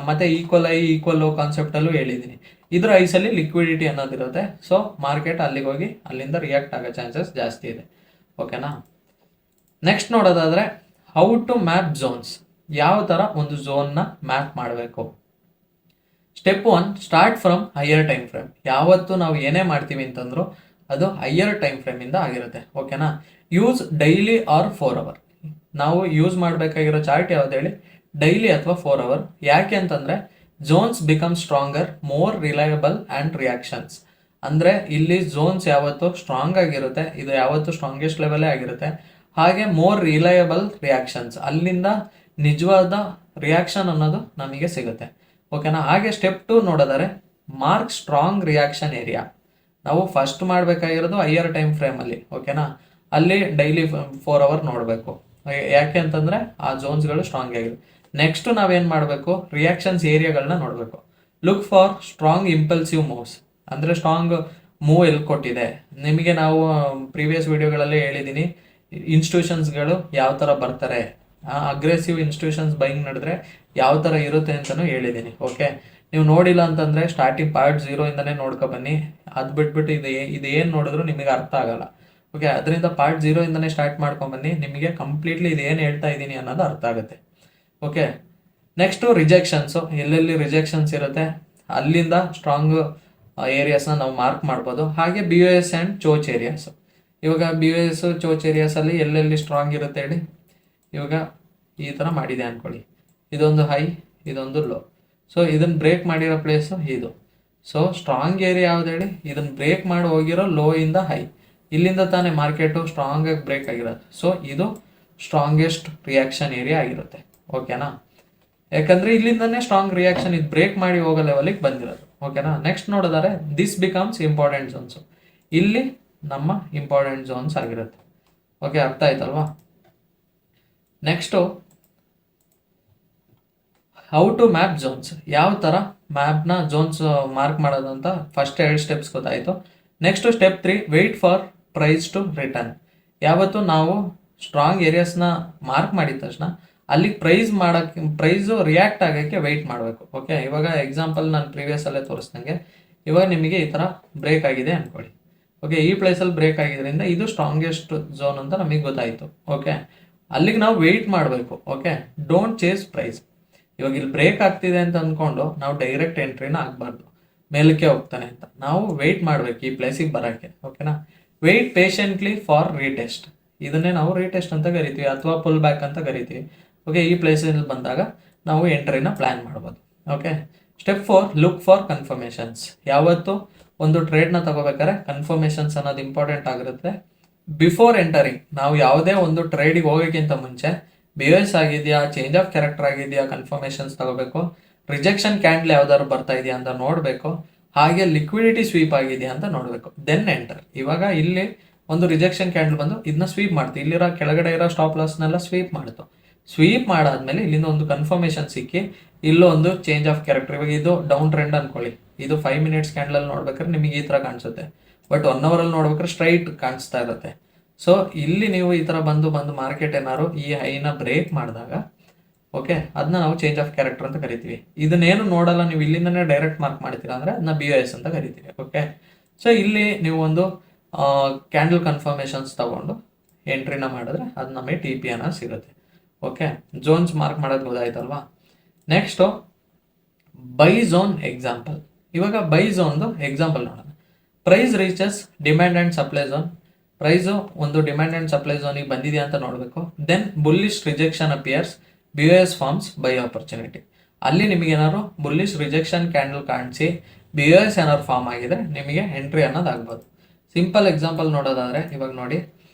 ಮತ್ತೆ ಈಕ್ವಲ್ ಲೋ ಕಾನ್ಸೆಪ್ಟಲ್ಲೂ ಹೇಳಿದ್ದೀನಿ. ಇದ್ರ ಐಸಲ್ಲಿ ಲಿಕ್ವಿಡಿಟಿ ಅನ್ನೋದಿರುತ್ತೆ. ಸೊ ಮಾರ್ಕೆಟ್ ಅಲ್ಲಿಗೆ ಹೋಗಿ ಅಲ್ಲಿಂದ ರಿಯಾಕ್ಟ್ ಆಗೋ ಚಾನ್ಸಸ್ ಜಾಸ್ತಿ ಇದೆ. ಓಕೆನಾ. ನೆಕ್ಸ್ಟ್ ನೋಡೋದಾದರೆ ಹೌ ಟು ಮ್ಯಾಪ್ ಝೋನ್ಸ್. ಯಾವ ಥರ ಒಂದು ಝೋನ್ನ ಮ್ಯಾಪ್ ಮಾಡಬೇಕು. Step 1, start from higher time frame. ಯಾವತ್ತು ನಾವು ಏನೇ ಮಾಡ್ತೀವಿ ಅಂತಂದ್ರು ಅದು ಹೈಯರ್ ಟೈಮ್ ಫ್ರೇಮಿಂದ ಆಗಿರುತ್ತೆ. ಓಕೆನಾ. Use daily or 4 hour. ನಾವು ಯೂಸ್ ಮಾಡಬೇಕಾಗಿರೋ ಚಾರ್ಟ್ ಯಾವ್ದು ಹೇಳಿ, ಡೈಲಿ ಅಥವಾ 4 ಅವರ್. ಯಾಕೆ ಅಂತಂದರೆ zones become stronger, more reliable and reactions. ಅಂದರೆ ಇಲ್ಲಿ ಝೋನ್ಸ್ ಯಾವತ್ತು ಸ್ಟ್ರಾಂಗ್ ಆಗಿರುತ್ತೆ, ಇದು ಯಾವತ್ತು ಸ್ಟ್ರಾಂಗೆಸ್ಟ್ ಲೆವೆಲೇ ಆಗಿರುತ್ತೆ. ಹಾಗೆ ಮೋರ್ ರಿಲಯಬಲ್ ರಿಯಾಕ್ಷನ್ಸ್, ಅಲ್ಲಿಂದ ನಿಜವಾದ ರಿಯಾಕ್ಷನ್ ಅನ್ನೋದು ನಮಗೆ ಸಿಗುತ್ತೆ. ಓಕೆನಾ. ಹಾಗೆ ಸ್ಟೆಪ್ 2 ನೋಡಿದರೆ ಮಾರ್ಕ್ ಸ್ಟ್ರಾಂಗ್ ರಿಯಾಕ್ಷನ್ ಏರಿಯಾ. ನಾವು ಫಸ್ಟ್ ಮಾಡಬೇಕಾಗಿರೋದು ಹೈಯರ್ ಟೈಮ್ ಫ್ರೇಮಲ್ಲಿ. ಓಕೆನಾ. ಅಲ್ಲಿ ಡೈಲಿ 4 ಅವರ್ ನೋಡಬೇಕು. ಯಾಕೆ ಅಂತಂದರೆ ಆ ಝೋನ್ಸ್ಗಳು ಸ್ಟ್ರಾಂಗ್ ಆಗಿದೆ. ನೆಕ್ಸ್ಟ್ ನಾವೇನು ಮಾಡಬೇಕು, ರಿಯಾಕ್ಷನ್ಸ್ ಏರಿಯಾಗಳನ್ನ ನೋಡಬೇಕು. Look for strong impulsive moves. ಅಂದರೆ ಸ್ಟ್ರಾಂಗ್ ಮೂವ್ ಎಲ್ಲಿ ಕೊಟ್ಟಿದೆ ನಿಮಗೆ. ನಾವು ಪ್ರೀವಿಯಸ್ ವಿಡಿಯೋಗಳಲ್ಲಿ ಹೇಳಿದ್ದೀನಿ ಇನ್ಸ್ಟಿಟ್ಯೂಷನ್ಸ್ಗಳು ಯಾವ ಥರ ಬರ್ತಾರೆ, ಅಗ್ರೆಸಿವ್ ಇನ್ಸ್ಟಿಟ್ಯೂಷನ್ಸ್ ಬೈಯಿಂಗ್ ನಡೆದ್ರೆ ಯಾವ ಥರ ಇರುತ್ತೆ ಅಂತಲೂ ಹೇಳಿದ್ದೀನಿ. ಓಕೆ, ನೀವು ನೋಡಿಲ್ಲ ಅಂತಂದರೆ ಸ್ಟಾರ್ಟಿಂಗ್ ಪಾರ್ಟ್ 0 ಇಂದನೇ ನೋಡ್ಕೊ ಬನ್ನಿ. ಅದು ಬಿಟ್ಬಿಟ್ಟು ಇದು ಏನು ನೋಡಿದ್ರು ನಿಮಗೆ ಅರ್ಥ ಆಗಲ್ಲ. ಓಕೆ, ಅದರಿಂದ ಪಾರ್ಟ್ 0 ಇಂದನೇ ಸ್ಟಾರ್ಟ್ ಮಾಡ್ಕೊಂಬನ್ನಿ, ನಿಮಗೆ ಕಂಪ್ಲೀಟ್ಲಿ ಇದು ಏನು ಹೇಳ್ತಾ ಇದ್ದೀನಿ ಅನ್ನೋದು ಅರ್ಥ ಆಗುತ್ತೆ. ಓಕೆ. ನೆಕ್ಸ್ಟು ರಿಜೆಕ್ಷನ್ಸು. ಎಲ್ಲೆಲ್ಲಿ ರಿಜೆಕ್ಷನ್ಸ್ ಇರುತ್ತೆ ಅಲ್ಲಿಂದ ಸ್ಟ್ರಾಂಗ್ ಏರಿಯಾಸ್ನ ನಾವು ಮಾರ್ಕ್ ಮಾಡ್ಬೋದು. ಹಾಗೆ BOS ಆ್ಯಂಡ್ ಚೋಚ್ ಏರಿಯಾಸು. ಇವಾಗ BOS ಚೋಚ್ ಏರಿಯಾಸಲ್ಲಿ ಎಲ್ಲೆಲ್ಲಿ ಸ್ಟ್ರಾಂಗ್ ಇರುತ್ತೆ ಹೇಳಿ. ಇವಾಗ ಈ ಥರ ಮಾಡಿದೆ ಅಂದ್ಕೊಳ್ಳಿ, ಇದೊಂದು ಹೈ, ಇದೊಂದು ಲೋ. ಸೊ ಇದನ್ನು ಬ್ರೇಕ್ ಮಾಡಿರೋ ಪ್ಲೇಸು ಇದು. ಸೊ ಸ್ಟ್ರಾಂಗ್ ಏರಿಯಾ ಯಾವ್ದು ಹೇಳಿ, ಇದನ್ನು ಬ್ರೇಕ್ ಮಾಡಿ ಹೋಗಿರೋ ಲೋ ಇಂದ ಹೈ. ಇಲ್ಲಿಂದ ತಾನೇ ಮಾರ್ಕೆಟು ಸ್ಟ್ರಾಂಗ್ ಆಗಿ ಬ್ರೇಕ್ ಆಗಿರೋದು. ಸೊ ಇದು ಸ್ಟ್ರಾಂಗೆಸ್ಟ್ ರಿಯಾಕ್ಷನ್ ಏರಿಯಾ ಆಗಿರುತ್ತೆ. ಓಕೆನಾ. ಯಾಕಂದರೆ ಇಲ್ಲಿಂದನೇ ಸ್ಟ್ರಾಂಗ್ ರಿಯಾಕ್ಷನ್ ಇದು ಬ್ರೇಕ್ ಮಾಡಿ ಹೋಗೋ ಲೆವೆಲಿಗೆ ಬಂದಿರೋದು. ಓಕೆನಾ. ನೆಕ್ಸ್ಟ್ ನೋಡಿದರೆ ದಿಸ್ ಬಿಕಮ್ಸ್ ಇಂಪಾರ್ಟೆಂಟ್ ಝೋನ್ಸು. ಇಲ್ಲಿ ನಮ್ಮ ಇಂಪಾರ್ಟೆಂಟ್ ಝೋನ್ಸ್ ಆಗಿರುತ್ತೆ. ಓಕೆ, ಅರ್ಥ ಆಯ್ತಲ್ವಾ. Next how to map zones, ಯಾವ ಥರ ಮ್ಯಾಪ್ನ ಝೋನ್ಸ್ ಮಾರ್ಕ್ ಮಾಡೋದು ಅಂತ ಫಸ್ಟ್ 2 ಸ್ಟೆಪ್ಸ್ ಗೊತ್ತಾಯಿತು. Next step 3 wait for price to return. ಯಾವತ್ತು ನಾವು ಸ್ಟ್ರಾಂಗ್ ಏರಿಯಾಸ್ನ ಮಾರ್ಕ್ ಮಾಡಿದ ತಕ್ಷಣ ಅಲ್ಲಿಗೆ ಪ್ರೈಸು ರಿಯಾಕ್ಟ್ ಆಗೋಕ್ಕೆ ವೆಯ್ಟ್ ಮಾಡಬೇಕು. ಓಕೆ, ಇವಾಗ ಎಕ್ಸಾಂಪಲ್ ನಾನು ಪ್ರೀವಿಯಸ್ಸಲ್ಲೇ ತೋರಿಸ್ದಂಗೆ ಇವಾಗ ನಿಮಗೆ ಈ ಥರ ಬ್ರೇಕ್ ಆಗಿದೆ ಅಂದ್ಕೊಳ್ಳಿ. ಓಕೆ, ಈ ಪ್ಲೇಸಲ್ಲಿ ಬ್ರೇಕ್ ಆಗಿದ್ದರಿಂದ ಇದು ಸ್ಟ್ರಾಂಗೆಸ್ಟ್ ಝೋನ್ ಅಂತ ನಮಗೆ ಗೊತ್ತಾಯಿತು. ಓಕೆ, ಅಲ್ಲಿಗೆ ನಾವು ವೆಯ್ಟ್ ಮಾಡಬೇಕು. Okay, don't chase price. ಇವಾಗ ಇಲ್ಲಿ ಬ್ರೇಕ್ ಆಗ್ತಿದೆ ಅಂತ ಅಂದ್ಕೊಂಡು ನಾವು ಡೈರೆಕ್ಟ್ ಎಂಟ್ರಿನ ಆಗಬಾರ್ದು, ಮೇಲಕ್ಕೆ ಹೋಗ್ತಾನೆ ಅಂತ ನಾವು ವೆಯ್ಟ್ ಮಾಡಬೇಕು ಈ ಪ್ಲೇಸಿಗೆ ಬರೋಕ್ಕೆ. ಓಕೆನಾ, ವೆಯ್ಟ್ ಪೇಷಂಟ್ಲಿ ಫಾರ್ ರೀಟೆಸ್ಟ್. ಇದನ್ನೇ ನಾವು ರೀಟೆಸ್ಟ್ ಅಂತ ಕರಿತೀವಿ ಅಥವಾ ಪುಲ್ ಬ್ಯಾಕ್ ಅಂತ ಕರಿತೀವಿ. ಓಕೆ, ಈ ಪ್ಲೇಸಲ್ಲಿ ಬಂದಾಗ ನಾವು ಎಂಟ್ರಿನ ಪ್ಲ್ಯಾನ್ ಮಾಡ್ಬೋದು. Okay, step 4 look for confirmations. ಯಾವತ್ತು ಒಂದು ಟ್ರೇಡ್ನ ತಗೋಬೇಕಾದ್ರೆ ಕನ್ಫರ್ಮೇಷನ್ಸ್ ಅನ್ನೋದು ಇಂಪಾರ್ಟೆಂಟ್ ಆಗಿರುತ್ತೆ. ಬಿಫೋರ್ ಎಂಟರಿಂಗ್ ನಾವು ಯಾವುದೇ ಒಂದು ಟ್ರೇಡಿಗೆ ಹೋಗೋಕ್ಕಿಂತ ಮುಂಚೆ BOS ಆಗಿದೆಯಾ, ಚೇಂಜ್ ಆಫ್ ಕ್ಯಾರೆಕ್ಟರ್ ಆಗಿದೆಯಾ, ಕನ್ಫರ್ಮೇಷನ್ಸ್ ತಗೋಬೇಕು. ರಿಜೆಕ್ಷನ್ ಕ್ಯಾಂಡಲ್ ಯಾವ್ದಾದ್ರು ಬರ್ತಾ ಇದೆಯಾ ಅಂತ ನೋಡಬೇಕು. ಹಾಗೆ ಲಿಕ್ವಿಡಿಟಿ ಸ್ವೀಪ್ ಆಗಿದೆಯಾ ಅಂತ ನೋಡಬೇಕು. Then enter. ಇವಾಗ ಇಲ್ಲಿ ಒಂದು ರಿಜೆಕ್ಷನ್ ಕ್ಯಾಂಡಲ್ ಬಂದು ಇದನ್ನ ಸ್ವೀಪ್ ಮಾಡ್ತು, ಇಲ್ಲಿರೋ ಕೆಳಗಡೆ ಇರೋ ಸ್ಟಾಪ್ ಲಾಸ್ನೆಲ್ಲ ಸ್ವೀಪ್ ಮಾಡ್ತು. ಸ್ವೀಪ್ ಮಾಡಾದ್ಮೇಲೆ ಇಲ್ಲಿಂದ ಒಂದು ಕನ್ಫರ್ಮೇಷನ್ ಸಿಕ್ಕಿ ಇಲ್ಲೋ ಒಂದು ಚೇಂಜ್ ಆಫ್ ಕ್ಯಾರೆಕ್ಟರ್. ಇವಾಗ ಇದು ಡೌನ್ ಟ್ರೆಂಡ್ ಅನ್ಕೊಳ್ಳಿ, ಇದು 5 ಮಿನಿಟ್ಸ್ ಕ್ಯಾಂಡಲಲ್ಲಿ ನೋಡ್ಬೇಕಾದ್ರೆ ನಿಮಗೆ ಈ ಥರ ಕಾಣಿಸುತ್ತೆ, ಬಟ್ 1 ಅವರಲ್ಲಿ ನೋಡ್ಬೇಕಾದ್ರೆ ಸ್ಟ್ರೈಟ್ ಕಾಣಿಸ್ತಾ ಇರುತ್ತೆ. ಸೊ ಇಲ್ಲಿ ನೀವು ಈ ಥರ ಬಂದು ಮಾರ್ಕೆಟ್ ಏನಾದ್ರು ಈ ಹೈನ ಬ್ರೇಕ್ ಮಾಡಿದಾಗ ಓಕೆ, ಅದನ್ನ ನಾವು ಚೇಂಜ್ ಆಫ್ ಕ್ಯಾರೆಕ್ಟರ್ ಅಂತ ಕರಿತೀವಿ. ಇದನ್ನೇನು ನೋಡಲ್ಲ, ನೀವು ಇಲ್ಲಿಂದನೇ ಡೈರೆಕ್ಟ್ ಮಾರ್ಕ್ ಮಾಡ್ತೀರಾ ಅಂದರೆ ಅದನ್ನ BOS ಅಂತ ಕರಿತೀವಿ. ಓಕೆ, ಸೊ ಇಲ್ಲಿ ನೀವು ಒಂದು ಕ್ಯಾಂಡಲ್ ಕನ್ಫರ್ಮೇಷನ್ಸ್ ತಗೊಂಡು ಎಂಟ್ರಿನ ಮಾಡಿದ್ರೆ ಅದು ನಮಗೆ TP ಅನ್ನೋದು ಸಿಗುತ್ತೆ. ಓಕೆ, ಝೋನ್ಸ್ ಮಾರ್ಕ್ ಮಾಡೋದು ಗೊತ್ತಾಯ್ತಲ್ವಾ. Next buy zone example. ಇವಾಗ ಬೈ ಝೋನ್ದು ಎಕ್ಸಾಂಪಲ್ ನೋಡೋಣ. Price reaches demand and supply zone. Price ಒಂದು ಡಿಮ್ಯಾಂಡ್ ಆ್ಯಂಡ್ ಸಪ್ಲೈ ಝೋನಿಗೆ ಬಂದಿದೆಯಾ ಅಂತ ನೋಡಬೇಕು. Then bullish rejection appears, BOS forms buy opportunity. ಅಲ್ಲಿ ನಿಮಗೆ ಏನಾದ್ರು ಬುಲ್ಲಿಶ್ ರಿಜೆಕ್ಷನ್ ಕ್ಯಾಂಡಲ್ ಕಾಣಿಸಿ BOS ಏನಾದ್ರು ಫಾರ್ಮ್ ಆಗಿದ್ರೆ ನಿಮಗೆ ಎಂಟ್ರಿ ಅನ್ನೋದು ಆಗ್ಬೋದು. ಸಿಂಪಲ್ ಎಕ್ಸಾಂಪಲ್ ನೋಡೋದಾದರೆ ಇವಾಗ ನೋಡಿ,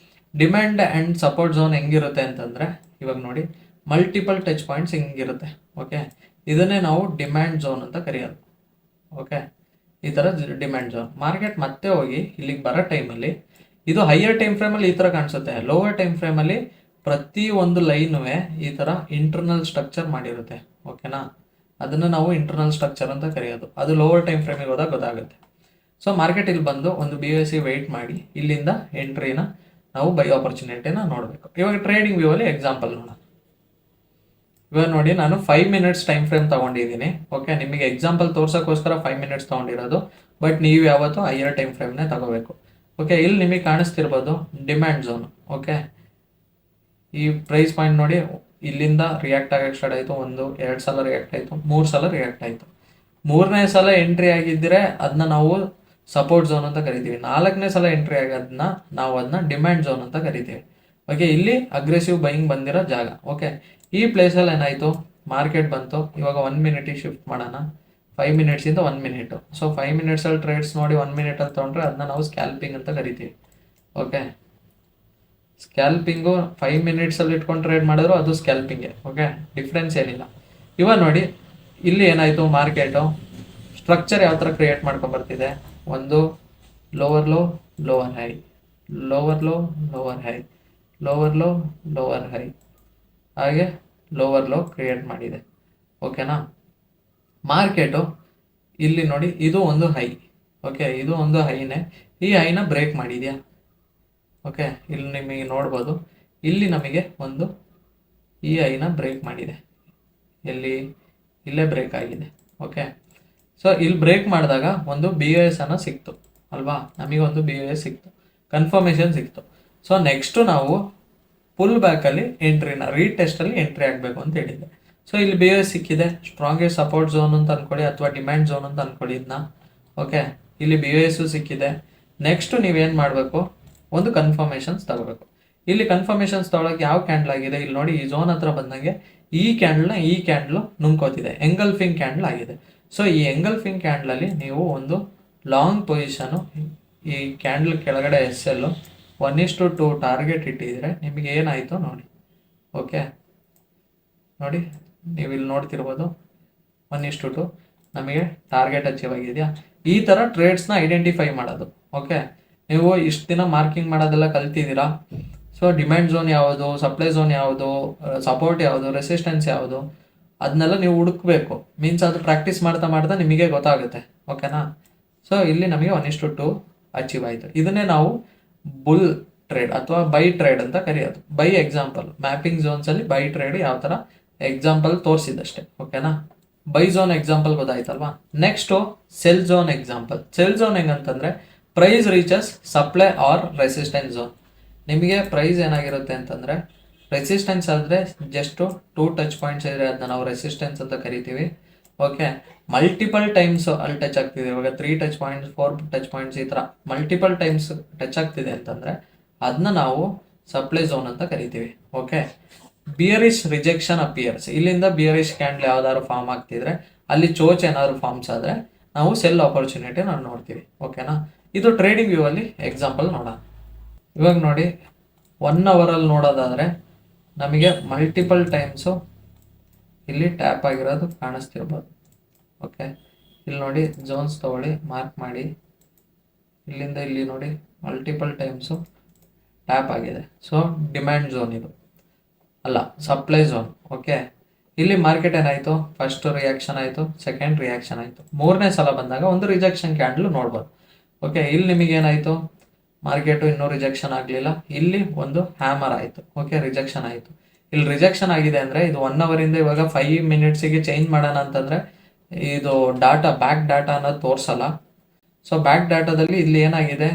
ಡಿಮ್ಯಾಂಡ್ ಆ್ಯಂಡ್ ಸಪೋರ್ಟ್ ಝೋನ್ ಹೆಂಗಿರುತ್ತೆ ಅಂತಂದರೆ ಇವಾಗ ನೋಡಿ ಮಲ್ಟಿಪಲ್ ಟಚ್ ಪಾಯಿಂಟ್ಸ್ ಹಿಂಗಿರುತ್ತೆ. ಓಕೆ, ಇದನ್ನೇ ನಾವು ಡಿಮ್ಯಾಂಡ್ ಝೋನ್ ಅಂತ ಕರೆಯೋದು. ಓಕೆ, ಈ ಥರ ಡಿಮ್ಯಾಂಡ್ ಝೋನ್. ಮಾರ್ಕೆಟ್ ಮತ್ತೆ ಹೋಗಿ ಇಲ್ಲಿಗೆ ಬರೋ ಟೈಮಲ್ಲಿ ಇದು ಹೈಯರ್ ಟೈಮ್ ಫ್ರೇಮಲ್ಲಿ ಈ ಥರ ಕಾಣಿಸುತ್ತೆ, ಲೋವರ್ ಟೈಮ್ ಫ್ರೇಮಲ್ಲಿ ಪ್ರತಿ ಒಂದು ಲೈನು ಈ ಥರ ಇಂಟರ್ನಲ್ ಸ್ಟ್ರಕ್ಚರ್ ಮಾಡಿರುತ್ತೆ. ಓಕೆನಾ, ಅದನ್ನು ನಾವು ಇಂಟರ್ನಲ್ ಸ್ಟ್ರಕ್ಚರ್ ಅಂತ ಕರೆಯೋದು. ಅದು ಲೋವರ್ ಟೈಮ್ ಫ್ರೇಮಿಗೆ ಹೋದಾಗ ಗೊತ್ತಾಗುತ್ತೆ. ಸೊ ಮಾರ್ಕೆಟ್ ಇಲ್ಲಿ ಬಂದು ಒಂದು BOS ವೆಯ್ಟ್ ಮಾಡಿ ಇಲ್ಲಿಂದ ಎಂಟ್ರಿನ ನಾವು ಬೈ ಆಪರ್ಚುನಿಟಿನ ನೋಡಬೇಕು. ಇವಾಗ ಟ್ರೇಡಿಂಗ್ ವ್ಯೂ ಅಲ್ಲಿ ಎಕ್ಸಾಂಪಲ್ ನೋಡೋಣ. ಇವಾಗ ನೋಡಿ, ನಾನು 5 ಮಿನಿಟ್ಸ್ ಟೈಮ್ ಫ್ರೇಮ್ ತೊಗೊಂಡಿದ್ದೀನಿ. ಓಕೆ, ನಿಮಗೆ ಎಕ್ಸಾಂಪಲ್ ತೋರ್ಸೋಕ್ಕೋಸ್ಕರ 5 ಮಿನಿಟ್ಸ್ ತೊಗೊಂಡಿರೋದು, ಬಟ್ ನೀವು ಯಾವತ್ತೂ ಹೈಯರ್ ಟೈಮ್ ಫ್ರೇಮ್ನೇ ತಗೋಬೇಕು. ಓಕೆ, ಇಲ್ಲಿ ನಿಮಗೆ ಕಾಣಿಸ್ತಿರ್ಬೋದು ಡಿಮ್ಯಾಂಡ್ ಝೋನ್. ಓಕೆ, ಈ ಪ್ರೈಸ್ ಪಾಯಿಂಟ್ ನೋಡಿ, ಇಲ್ಲಿಂದ ರಿಯಾಕ್ಟ್ ಆಗೋಕ್ಕೆ ಸ್ಟಾರ್ಟ್ ಆಯಿತು, 1 2 ಸಲ ರಿಯಾಕ್ಟ್ ಆಯಿತು, 3 ಸಲ ರಿಯಾಕ್ಟ್ ಆಯಿತು. 3ನೇ ಸಲ ಎಂಟ್ರಿ ಆಗಿದ್ದರೆ ಅದನ್ನ ನಾವು ಸಪೋರ್ಟ್ ಝೋನ್ ಅಂತ ಕರಿತೀವಿ. 4ನೇ ಸಲ ಎಂಟ್ರಿ ಆಗೋದನ್ನ ನಾವು ಅದನ್ನ ಡಿಮ್ಯಾಂಡ್ ಝೋನ್ ಅಂತ ಕರಿತೀವಿ. ಓಕೆ, ಇಲ್ಲಿ ಅಗ್ರೆಸಿವ್ ಬೈಯಿಂಗ್ ಬಂದಿರೋ ಜಾಗ. ಓಕೆ, ಈ ಪ್ಲೇಸಲ್ಲಿ ಏನಾಯಿತು, ಮಾರ್ಕೆಟ್ ಬಂತು. ಇವಾಗ 1 ಮಿನಿಟಿಗೆ ಶಿಫ್ಟ್ ಮಾಡೋಣ. 5 ಮಿನಿಟ್ಸಿಂದ 1 ಮಿನಿಟು. ಸೊ 5 ಮಿನಿಟ್ಸಲ್ಲಿ ಟ್ರೇಡ್ಸ್ ನೋಡಿ 1 ಮಿನಿಟಲ್ಲಿ ತೊಗೊಂಡ್ರೆ ಅದನ್ನ ನಾವು ಸ್ಕ್ಯಾಲ್ಪಿಂಗ್ ಅಂತ ಕರಿತೀವಿ. ಓಕೆ, ಸ್ಕ್ಯಾಲ್ಪಿಂಗು 5 ಮಿನಿಟ್ಸಲ್ಲಿ ಇಟ್ಕೊಂಡು ಟ್ರೇಡ್ ಮಾಡಿದ್ರು ಅದು ಸ್ಕ್ಯಾಲ್ಪಿಂಗೆ. ಓಕೆ, ಡಿಫ್ರೆನ್ಸ್ ಏನಿಲ್ಲ. ಇವಾಗ ನೋಡಿ, ಇಲ್ಲಿ ಏನಾಯಿತು, ಮಾರ್ಕೆಟು ಸ್ಟ್ರಕ್ಚರ್ ಯಾವ ಥರ ಕ್ರಿಯೇಟ್ ಮಾಡ್ಕೊಂಬರ್ತಿದೆ. ಒಂದು lower low, lower high, lower low, lower high, lower low, lower high, ಹಾಗೆ ಲೋವರ್ ಲೋ ಕ್ರಿಯೇಟ್ ಮಾಡಿದೆ. ಓಕೆನಾ, ಮಾರ್ಕೆಟು ಇಲ್ಲಿ ನೋಡಿ ಇದು ಒಂದು ಹೈ. ಓಕೆ, ಇದು ಒಂದು ಹೈನೇ. ಈ ಹೈನ ಬ್ರೇಕ್ ಮಾಡಿದೆಯಾ. ಓಕೆ, ಇಲ್ಲಿ ನಿಮಗೆ ನೋಡ್ಬೋದು, ಇಲ್ಲಿ ನಮಗೆ ಒಂದು ಈ ಹೈನ ಬ್ರೇಕ್ ಮಾಡಿದೆ. ಇಲ್ಲೇ ಬ್ರೇಕ್ ಆಗಿದೆ. ಓಕೆ, ಸೊ ಇಲ್ಲಿ ಬ್ರೇಕ್ ಮಾಡಿದಾಗ ಒಂದು BOS ಅನ್ನೋ ಸಿಕ್ತು ಅಲ್ವಾ, ನಮಗೆ ಒಂದು BOS ಸಿಕ್ತು, ಕನ್ಫರ್ಮೇಷನ್ ಸಿಕ್ತು. ಸೊ ನೆಕ್ಸ್ಟು ನಾವು ಪುಲ್ ಬ್ಯಾಕಲ್ಲಿ ಎಂಟ್ರಿನ ರೀಟೆಸ್ಟಲ್ಲಿ ಎಂಟ್ರಿ ಆಗಬೇಕು ಅಂತ ಹೇಳಿದ್ದೆ. ಸೊ ಇಲ್ಲಿ BOS ಸಿಕ್ಕಿದೆ, ಸ್ಟ್ರಾಂಗೆಸ್ಟ್ ಸಪೋರ್ಟ್ ಝೋನ್ ಅಂತ ಅಂದ್ಕೊಳ್ಳಿ ಅಥವಾ ಡಿಮ್ಯಾಂಡ್ ಝೋನ್ ಅಂತ ಅಂದ್ಕೊಳ್ಳಿ ಇದನ್ನ. ಓಕೆ, ಇಲ್ಲಿ BOS ಸಿಕ್ಕಿದೆ. ನೆಕ್ಸ್ಟು ನೀವೇನು ಮಾಡಬೇಕು, ಒಂದು ಕನ್ಫರ್ಮೇಷನ್ಸ್ ತಗೋಬೇಕು. ಇಲ್ಲಿ ಕನ್ಫರ್ಮೇಷನ್ಸ್ ತಗೊಳಕ್ಕೆ ಯಾವ ಕ್ಯಾಂಡಲ್ ಆಗಿದೆ, ಇಲ್ಲಿ ನೋಡಿ ಈ ಝೋನ್ ಹತ್ರ ಬಂದಂಗೆ ಈ ಕ್ಯಾಂಡಲ್ ನುಂಗ್ಕೋತಿದೆ, ಎಂಗಲ್ಫಿಂಗ್ ಕ್ಯಾಂಡಲ್ ಆಗಿದೆ. ಸೊ ಈ ಎಂಗಲ್ಫಿಂಗ್ ಕ್ಯಾಂಡಲಲ್ಲಿ ನೀವು ಒಂದು ಲಾಂಗ್ ಪೊಸಿಷನು ಈ ಕ್ಯಾಂಡಲ್ ಕೆಳಗಡೆ SL 1:2 ಟಾರ್ಗೆಟ್ ಇಟ್ಟಿದ್ರೆ ನಿಮಗೆ ಏನಾಯಿತು ನೋಡಿ. ಓಕೆ, ನೋಡಿ ನೀವು ಇಲ್ಲಿ ನೋಡ್ತಿರ್ಬೋದು 1:2 ನಮಗೆ ಟಾರ್ಗೆಟ್ ಅಚೀವ್ ಆಗಿದೆಯಾ. ಈ ಥರ ಟ್ರೇಡ್ಸ್ನ ಐಡೆಂಟಿಫೈ ಮಾಡೋದು. ಓಕೆ, ನೀವು ಇಷ್ಟು ದಿನ ಮಾರ್ಕಿಂಗ್ ಮಾಡೋದೆಲ್ಲ ಕಲ್ತಿದ್ದೀರಾ. ಸೊ ಡಿಮ್ಯಾಂಡ್ ಝೋನ್ ಯಾವುದು, ಸಪ್ಲೈ ಝೋನ್ ಯಾವುದು, ಸಪೋರ್ಟ್ ಯಾವುದು, ರೆಸಿಸ್ಟೆನ್ಸ್ ಯಾವುದು, ಅದನ್ನೆಲ್ಲ ನೀವು ಹುಡುಕ್ಬೇಕು. ಮೀನ್ಸ್ ಅದು ಪ್ರಾಕ್ಟೀಸ್ ಮಾಡ್ತಾ ಮಾಡ್ತಾ ನಿಮಗೆ ಗೊತ್ತಾಗುತ್ತೆ. ಓಕೆನಾ? ಸೊ ಇಲ್ಲಿ ನಮಗೆ 1:2 ಅಚೀವ್ ಆಯಿತು. ಇದನ್ನೇ ನಾವು ಬುಲ್ ಟ್ರೇಡ್ ಅಥವಾ ಬೈ ಟ್ರೇಡ್ ಅಂತ ಕರೆಯೋದು. ಬೈ ಎಕ್ಸಾಂಪಲ್ ಮ್ಯಾಪಿಂಗ್ ಝೋನ್ಸಲ್ಲಿ ಬೈ ಟ್ರೇಡ್ ಯಾವ ಥರ ಎಕ್ಸಾಂಪಲ್ ತೋರಿಸಿದಷ್ಟೇ. ಓಕೆನಾ? ಬೈ ಝೋನ್ ಎಕ್ಸಾಂಪಲ್ ಗೊತ್ತಾಯ್ತಲ್ವಾ? Next sell zone example. Sell zone ಹೆಂಗಂತಂದರೆ price reaches supply or resistance zone. ನಿಮಗೆ ಪ್ರೈಸ್ ಏನಾಗಿರುತ್ತೆ ಅಂತಂದರೆ ರೆಸಿಸ್ಟೆನ್ಸ್ ಆದರೆ ಜಸ್ಟು 2 ಟಚ್ ಪಾಯಿಂಟ್ಸ್ ಇದ್ರೆ ಅದನ್ನ ನಾವು ರೆಸಿಸ್ಟೆನ್ಸ್ ಅಂತ ಕರಿತೀವಿ. ಓಕೆ, ಮಲ್ಟಿಪಲ್ ಟೈಮ್ಸ್ ಅಲ್ಲಿ ಟಚ್ ಆಗ್ತಿದೆ, ಇವಾಗ 3 ಟಚ್ ಪಾಯಿಂಟ್ಸ್ 4 ಟಚ್ ಪಾಯಿಂಟ್ಸ್ ಈ ಥರ ಮಲ್ಟಿಪಲ್ ಟೈಮ್ಸ್ ಟಚ್ ಆಗ್ತಿದೆ ಅಂತಂದರೆ ಅದನ್ನ ನಾವು ಸಪ್ಲೈ ಝೋನ್ ಅಂತ ಕರಿತೀವಿ. Okay, bearish rejection appears. ಇಲ್ಲಿಂದ ಬಿಯರಿಶ್ ಕ್ಯಾಂಡಲ್ ಯಾವ್ದಾದ್ರು ಫಾರ್ಮ್ ಆಗ್ತಿದ್ರೆ, ಅಲ್ಲಿ ಚೋಚ್ ಏನಾದ್ರು ಫಾರ್ಮ್ಸ್ ಆದರೆ ನಾವು ಸೆಲ್ ಆಪರ್ಚುನಿಟಿ ನಾವು ನೋಡ್ತೀವಿ. ಓಕೆನಾ? ಇದು ಟ್ರೇಡಿಂಗ್ ವ್ಯೂ ಅಲ್ಲಿ ಎಕ್ಸಾಂಪಲ್ ನೋಡೋಣ. ಇವಾಗ ನೋಡಿ 1 ಅವರಲ್ಲಿ ನೋಡೋದಾದರೆ ನಮಗೆ ಮಲ್ಟಿಪಲ್ ಟೈಮ್ಸು ಇಲ್ಲಿ ಟ್ಯಾಪ್ ಆಗಿರೋದು ಕಾಣಿಸ್ತಿರ್ಬೋದು. ಓಕೆ, ಇಲ್ಲಿ ನೋಡಿ ಝೋನ್ಸ್ ತೊಗೊಳ್ಳಿ, ಮಾರ್ಕ್ ಮಾಡಿ, ಇಲ್ಲಿಂದ ಇಲ್ಲಿ ನೋಡಿ ಮಲ್ಟಿಪಲ್ ಟೈಮ್ಸು ಟ್ಯಾಪ್ ಆಗಿದೆ. ಸೊ ಡಿಮ್ಯಾಂಡ್ ಝೋನ್ ಇದು ಅಲ್ಲ, ಸಪ್ಲೈ ಝೋನ್. ಓಕೆ, ಇಲ್ಲಿ ಮಾರ್ಕೆಟ್ ಏನಾಯಿತು, ಫಸ್ಟ್ ರಿಯಾಕ್ಷನ್ ಆಯಿತು, ಸೆಕೆಂಡ್ ರಿಯಾಕ್ಷನ್ ಆಯಿತು, 3ನೇ ಸಲ ಬಂದಾಗ ಒಂದು ರಿಜೆಕ್ಷನ್ ಕ್ಯಾಂಡಲ್ ನೋಡ್ಬೋದು. ಓಕೆ, ಇಲ್ಲಿ ನಿಮಗೇನಾಯಿತು, ಮಾರ್ಕೆಟು ಇನ್ನೂ ರಿಜೆಕ್ಷನ್ ಆಗಲಿಲ್ಲ, ಇಲ್ಲಿ ಒಂದು ಹ್ಯಾಮರ್ ಆಯಿತು. ಓಕೆ, ರಿಜೆಕ್ಷನ್ ಆಯಿತು. ಇಲ್ಲಿ ರಿಜೆಕ್ಷನ್ ಆಗಿದೆ ಅಂದರೆ ಇದು 1 ಅವರಿಂದ ಇವಾಗ 5 ಮಿನಿಟ್ಸಿಗೆ ಚೇಂಜ್ ಮಾಡೋಣ ಅಂತಂದರೆ ಇದು ಡಾಟಾ ಬ್ಯಾಕ್ ಡಾಟಾ ಅನ್ನೋದು ತೋರಿಸಲ್ಲ. ಸೊ ಬ್ಯಾಕ್ ಡಾಟಾದಲ್ಲಿ ಇಲ್ಲಿ ಏನಾಗಿದೆ,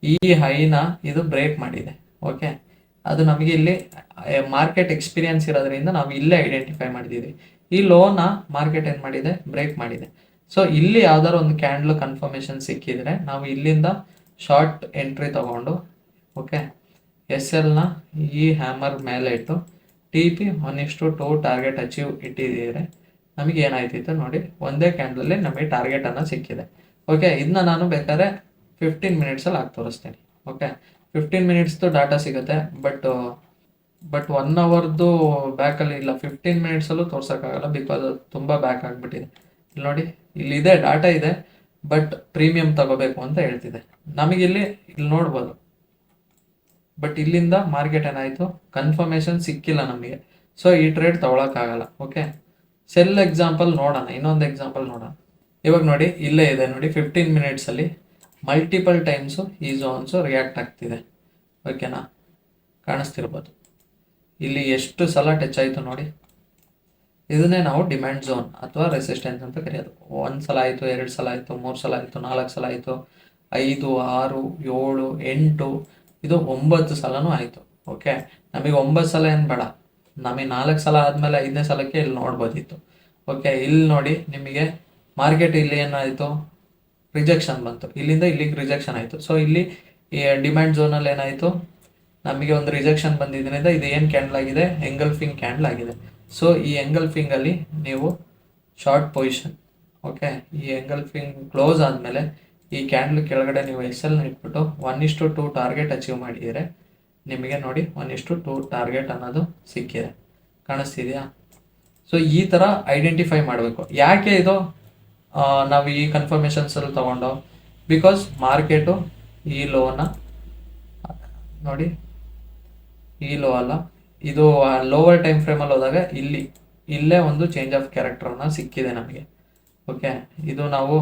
ಈ ಹೈನ ಇದು ಬ್ರೇಕ್ ಮಾಡಿದೆ. ಓಕೆ, ಅದು ನಮಗೆ ಇಲ್ಲಿ ಮಾರ್ಕೆಟ್ ಎಕ್ಸ್ಪೀರಿಯನ್ಸ್ ಇರೋದ್ರಿಂದ ನಾವು ಇಲ್ಲೇ ಐಡೆಂಟಿಫೈ ಮಾಡಿದ್ದೀವಿ. ಈ ಲೋನ ಮಾರ್ಕೆಟ್ ಏನು ಮಾಡಿದೆ, ಬ್ರೇಕ್ ಮಾಡಿದೆ. ಸೊ ಇಲ್ಲಿ ಯಾವ್ದಾದ್ರು ಒಂದು ಕ್ಯಾಂಡಲ್ ಕನ್ಫರ್ಮೇಷನ್ ಸಿಕ್ಕಿದ್ರೆ ನಾವು ಇಲ್ಲಿಂದ ಶಾರ್ಟ್ ಎಂಟ್ರಿ ತಗೊಂಡು, ಓಕೆ, SLನ ಈ ಹ್ಯಾಮರ್ ಮೇಲೆ ಇಟ್ಟು TP 1:2 ಟಾರ್ಗೆಟ್ ಅಚೀವ್ ಇಟ್ಟಿದ್ದೀರಿ, ನಮಗೆ ಏನಾಯ್ತಿತ್ತು ನೋಡಿ, ಒಂದೇ ಕ್ಯಾಂಡಲಲ್ಲಿ ನಮಗೆ ಟಾರ್ಗೆಟನ್ನು ಸಿಕ್ಕಿದೆ. ಓಕೆ, ಇದನ್ನ ನಾನು ಬೇಕಾದ್ರೆ 15 ಮಿನಿಟ್ಸಲ್ಲಿ ಹಾಕಿ ತೋರಿಸ್ತೀನಿ. ಓಕೆ, 15 ಮಿನಿಟ್ಸ್ದು ಡಾಟಾ ಸಿಗುತ್ತೆ, ಬಟ್ 1 ಅವರ್ದು ಬ್ಯಾಕಲ್ಲಿ ಇಲ್ಲ, 15 ಮಿನಿಟ್ಸಲ್ಲೂ ತೋರ್ಸೋಕ್ಕಾಗಲ್ಲ, ಬಿಕಾಸ್ ಅದು ತುಂಬ ಬ್ಯಾಕ್ ಆಗಿಬಿಟ್ಟಿದೆ. ಇಲ್ಲಿ ನೋಡಿ, ಇಲ್ಲಿದೆ ಡಾಟಾ ಇದೆ, ಬಟ್ ಪ್ರೀಮಿಯಂ ತಗೋಬೇಕು ಅಂತ ಹೇಳ್ತಿದೆ. ನಮಗಿಲ್ಲಿ ಇಲ್ಲಿ ನೋಡ್ಬೋದು, ಬಟ್ ಇಲ್ಲಿಂದ ಮಾರ್ಕೆಟ್ ಏನಾಯಿತು, ಕನ್ಫರ್ಮೇಷನ್ ಸಿಕ್ಕಿಲ್ಲ ನಮಗೆ. ಸೊ ಈ ಟ್ರೇಡ್ ತಗೊಳಕ್ಕಾಗಲ್ಲ. ಓಕೆ, ಸೆಲ್ ಎಕ್ಸಾಂಪಲ್ ನೋಡೋಣ, ಇನ್ನೊಂದು ಎಕ್ಸಾಂಪಲ್ ನೋಡೋಣ. ಇವಾಗ ನೋಡಿ, ಇಲ್ಲೇ ಇದೆ ನೋಡಿ, 15 ಮಿನಿಟ್ಸಲ್ಲಿ ಮಲ್ಟಿಪಲ್ ಟೈಮ್ಸು ಈ ಝೋನ್ಸು ರಿಯಾಕ್ಟ್ ಆಗ್ತಿದೆ. ಓಕೆನಾ? ಕಾಣಿಸ್ತಿರ್ಬೋದು ಇಲ್ಲಿ ಎಷ್ಟು ಸಲ ಟಚ್ ಆಯಿತು ನೋಡಿ. ಇದನ್ನೇ ನಾವು ಡಿಮ್ಯಾಂಡ್ ಝೋನ್ ಅಥವಾ ರೆಸಿಸ್ಟೆನ್ಸ್ ಅಂತ ಕರೆಯೋದು. 1 ಸಲ ಆಯಿತು, 2 ಸಲ ಆಯಿತು, 3 ಸಲ ಆಯಿತು, 4 ಸಲ ಆಯಿತು, 5, 6, 7, 8, ಇದು 9 ಸಲನೂ ಆಯಿತು. ಓಕೆ, ನಮಗೆ 9 ಸಲ ಏನು ಬೇಡ, ನಮಗೆ 4 ಸಲ ಆದಮೇಲೆ 5ನೇ ಸಲಕ್ಕೆ ಇಲ್ಲಿ ನೋಡ್ಬೋದಿತ್ತು. ಓಕೆ, ಇಲ್ಲಿ ನೋಡಿ ನಿಮಗೆ ಮಾರ್ಕೆಟ್ ಇಲ್ಲಿ ಏನಾಯಿತು, ರಿಜೆಕ್ಷನ್ ಬಂತು, ಇಲ್ಲಿಂದ ಇಲ್ಲಿಗೆ ರಿಜೆಕ್ಷನ್ ಆಯಿತು. ಸೊ ಇಲ್ಲಿ ಈ ಡಿಮ್ಯಾಂಡ್ ಝೋನಲ್ಲಿ ಏನಾಯಿತು, ನಮಗೆ ಒಂದು ರಿಜೆಕ್ಷನ್ ಬಂದಿದ್ದರಿಂದ ಇದು ಏನು ಕ್ಯಾಂಡಲ್ ಆಗಿದೆ, ಎಂಗಲ್ಫಿಂಗ್ ಕ್ಯಾಂಡಲ್ ಆಗಿದೆ. ಸೊ ಈ ಎಂಗಲ್ಫಿಂಗಲ್ಲಿ ನೀವು ಶಾರ್ಟ್ ಪೊಸಿಷನ್, ಓಕೆ, ಈ ಎಂಗಲ್ಫಿಂಗ್ ಕ್ಲೋಸ್ ಆದಮೇಲೆ ಈ ಕ್ಯಾಂಡಲ್ ಕೆಳಗಡೆ ನೀವು SLನ ಇಟ್ಬಿಟ್ಟು 1:2 ಟಾರ್ಗೆಟ್ ಅಚೀವ್ ಮಾಡಿದರೆ ನಿಮಗೆ ನೋಡಿ 1:2 ಟಾರ್ಗೆಟ್ ಅನ್ನೋದು ಸಿಕ್ಕಿದೆ. ಕಾಣಿಸ್ತಿದೆಯಾ? ಸೊ ಈ ಥರ ಐಡೆಂಟಿಫೈ ಮಾಡಬೇಕು. ಯಾಕೆ ಇದು ನಾವು ಈ ಕನ್ಫರ್ಮೇಷನ್ಸಲ್ಲಿ ತೊಗೊಂಡು, ಬಿಕಾಸ್ ಮಾರ್ಕೆಟು ಈ ಲೋನ ನೋಡಿ, ಈ ಲೋ ಅಲ್ಲ, ಇದು ಲೋವರ್ ಟೈಮ್ ಫ್ರೇಮಲ್ಲಿ ಹೋದಾಗ ಇಲ್ಲೇ ಒಂದು ಚೇಂಜ್ ಆಫ್ ಕ್ಯಾರೆಕ್ಟರ್ನ ಸಿಕ್ಕಿದೆ ನಮಗೆ. ಓಕೆ, ಇದು ನಾವು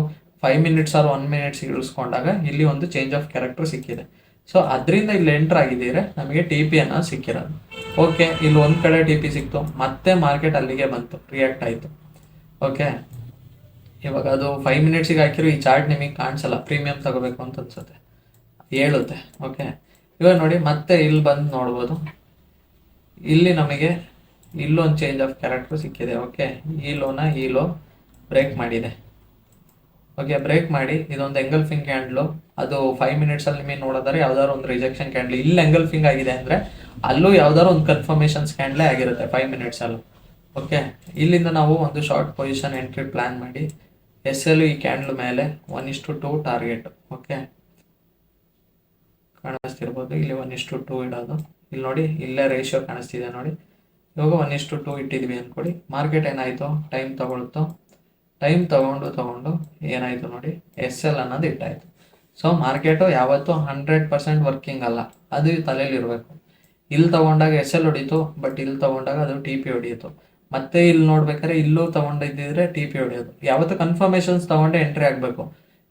5 ಮಿನಿಟ್ಸ್ ಆರ್ 1 ಮಿನಿಟ್ಸ್ ಇಳಿಸ್ಕೊಂಡಾಗ ಇಲ್ಲಿ ಒಂದು ಚೇಂಜ್ ಆಫ್ ಕ್ಯಾರೆಕ್ಟರ್ ಸಿಕ್ಕಿದೆ. ಸೊ ಅದರಿಂದ ಇಲ್ಲಿ ಎಂಟ್ರ್ ಆಗಿದ್ದೀರಾ, ನಮಗೆ TP ಅನ್ನು ಸಿಕ್ಕಿರೋದು. ಓಕೆ, ಇಲ್ಲಿ ಒಂದು ಕಡೆ TP ಸಿಕ್ತು, ಮತ್ತೆ ಮಾರ್ಕೆಟ್ ಅಲ್ಲಿಗೆ ಬಂತು, ರಿಯಾಕ್ಟ್ ಆಯಿತು. ಓಕೆ, ಇವಾಗ ಅದು 5 ಮಿನಿಟ್ಸಿಗೆ ಹಾಕಿರೋ ಈ ಚಾರ್ಟ್ ನಿಮಗೆ ಕಾಣಿಸಲ್ಲ, ಪ್ರೀಮಿಯಂ ತಗೋಬೇಕು ಅಂತ ಅನ್ಸುತ್ತೆ, ಹೇಳುತ್ತೆ. ಓಕೆ, ಇವಾಗ ನೋಡಿ ಮತ್ತೆ ಇಲ್ಲಿ ಬಂದು ನೋಡ್ಬೋದು, ಇಲ್ಲಿ ನಮಗೆ ಇಲ್ಲೊಂದು ಚೇಂಜ್ ಆಫ್ ಕ್ಯಾರೆಕ್ಟರ್ ಸಿಕ್ಕಿದೆ. ಓಕೆ, ಈ ಲೋ ಬ್ರೇಕ್ ಮಾಡಿದೆ. ಓಕೆ, ಬ್ರೇಕ್ ಮಾಡಿ ಇದೊಂದು ಎಂಗಲ್ಫಿಂಗ್ ಕ್ಯಾಂಡ್ಲು, ಅದು 5 ಮಿನಿಟ್ಸಲ್ಲಿ ನಿಮಗೆ ನೋಡೋದಾದ್ರೆ ಯಾವ್ದಾದ್ರು ಒಂದು ರಿಜೆಕ್ಷನ್ ಕ್ಯಾಂಡ್ಲ್, ಇಲ್ಲಿ ಎಂಗಲ್ಫಿಂಗ್ ಆಗಿದೆ ಅಂದರೆ ಅಲ್ಲೂ ಯಾವ್ದಾದ್ರು ಒಂದು ಕನ್ಫರ್ಮೇಷನ್ಸ್ ಕ್ಯಾಂಡ್ಲೇ ಆಗಿರುತ್ತೆ 5 ಮಿನಿಟ್ಸಲ್ಲೂ. ಓಕೆ, ಇಲ್ಲಿಂದ ನಾವು ಒಂದು ಶಾರ್ಟ್ ಪೊಸಿಷನ್ ಎಂಟ್ರಿ ಪ್ಲ್ಯಾನ್ ಮಾಡಿ SL ಈ ಕ್ಯಾಂಡ್ಲ್ ಮೇಲೆ 1:2 ಟಾರ್ಗೆಟ್. ಓಕೆ, ಕಾಣಿಸ್ತಿರ್ಬೋದು, ಇಲ್ಲಿ 1:2 ಇಡೋದು. ಇಲ್ಲಿ ನೋಡಿ, ಇಲ್ಲೇ ರೇಷಿಯೋ ಕಾಣಿಸ್ತಿದೆ ನೋಡಿ. ಇವಾಗ 1:2 ಇಟ್ಟಿದ್ವಿ ಅಂದ್ಕೊಡಿ, ಮಾರ್ಕೆಟ್ ಏನಾಯಿತು, ಟೈಮ್ ತಗೊಳ್ತು, ಟೈಮ್ ತಗೊಂಡು ಏನಾಯಿತು ನೋಡಿ, SL ಅನ್ನೋದು ಇಟ್ಟಾಯಿತು. ಸೊ ಮಾರ್ಕೆಟು ಯಾವತ್ತೂ 100% ವರ್ಕಿಂಗ್ ಅಲ್ಲ, ಅದು ತಲೆಯಲ್ಲಿರಬೇಕು. ಇಲ್ಲಿ ತಗೊಂಡಾಗ ಎಸ್ ಎಲ್ ಹೊಡೀತು, ಬಟ್ ಇಲ್ಲಿ ತಗೊಂಡಾಗ ಅದು ಟಿ ಪಿ ಹೊಡೆಯಿತು. ಮತ್ತೆ ಇಲ್ಲಿ ನೋಡ್ಬೇಕಾದ್ರೆ ಇಲ್ಲೂ ತಗೊಂಡಿದ್ದಿದ್ರೆ ಟಿ ಪಿ ಹೊಡೆಯೋದು. ಯಾವತ್ತು ಕನ್ಫರ್ಮೇಷನ್ಸ್ ತಗೊಂಡೆ ಎಂಟ್ರಿ ಆಗಬೇಕು.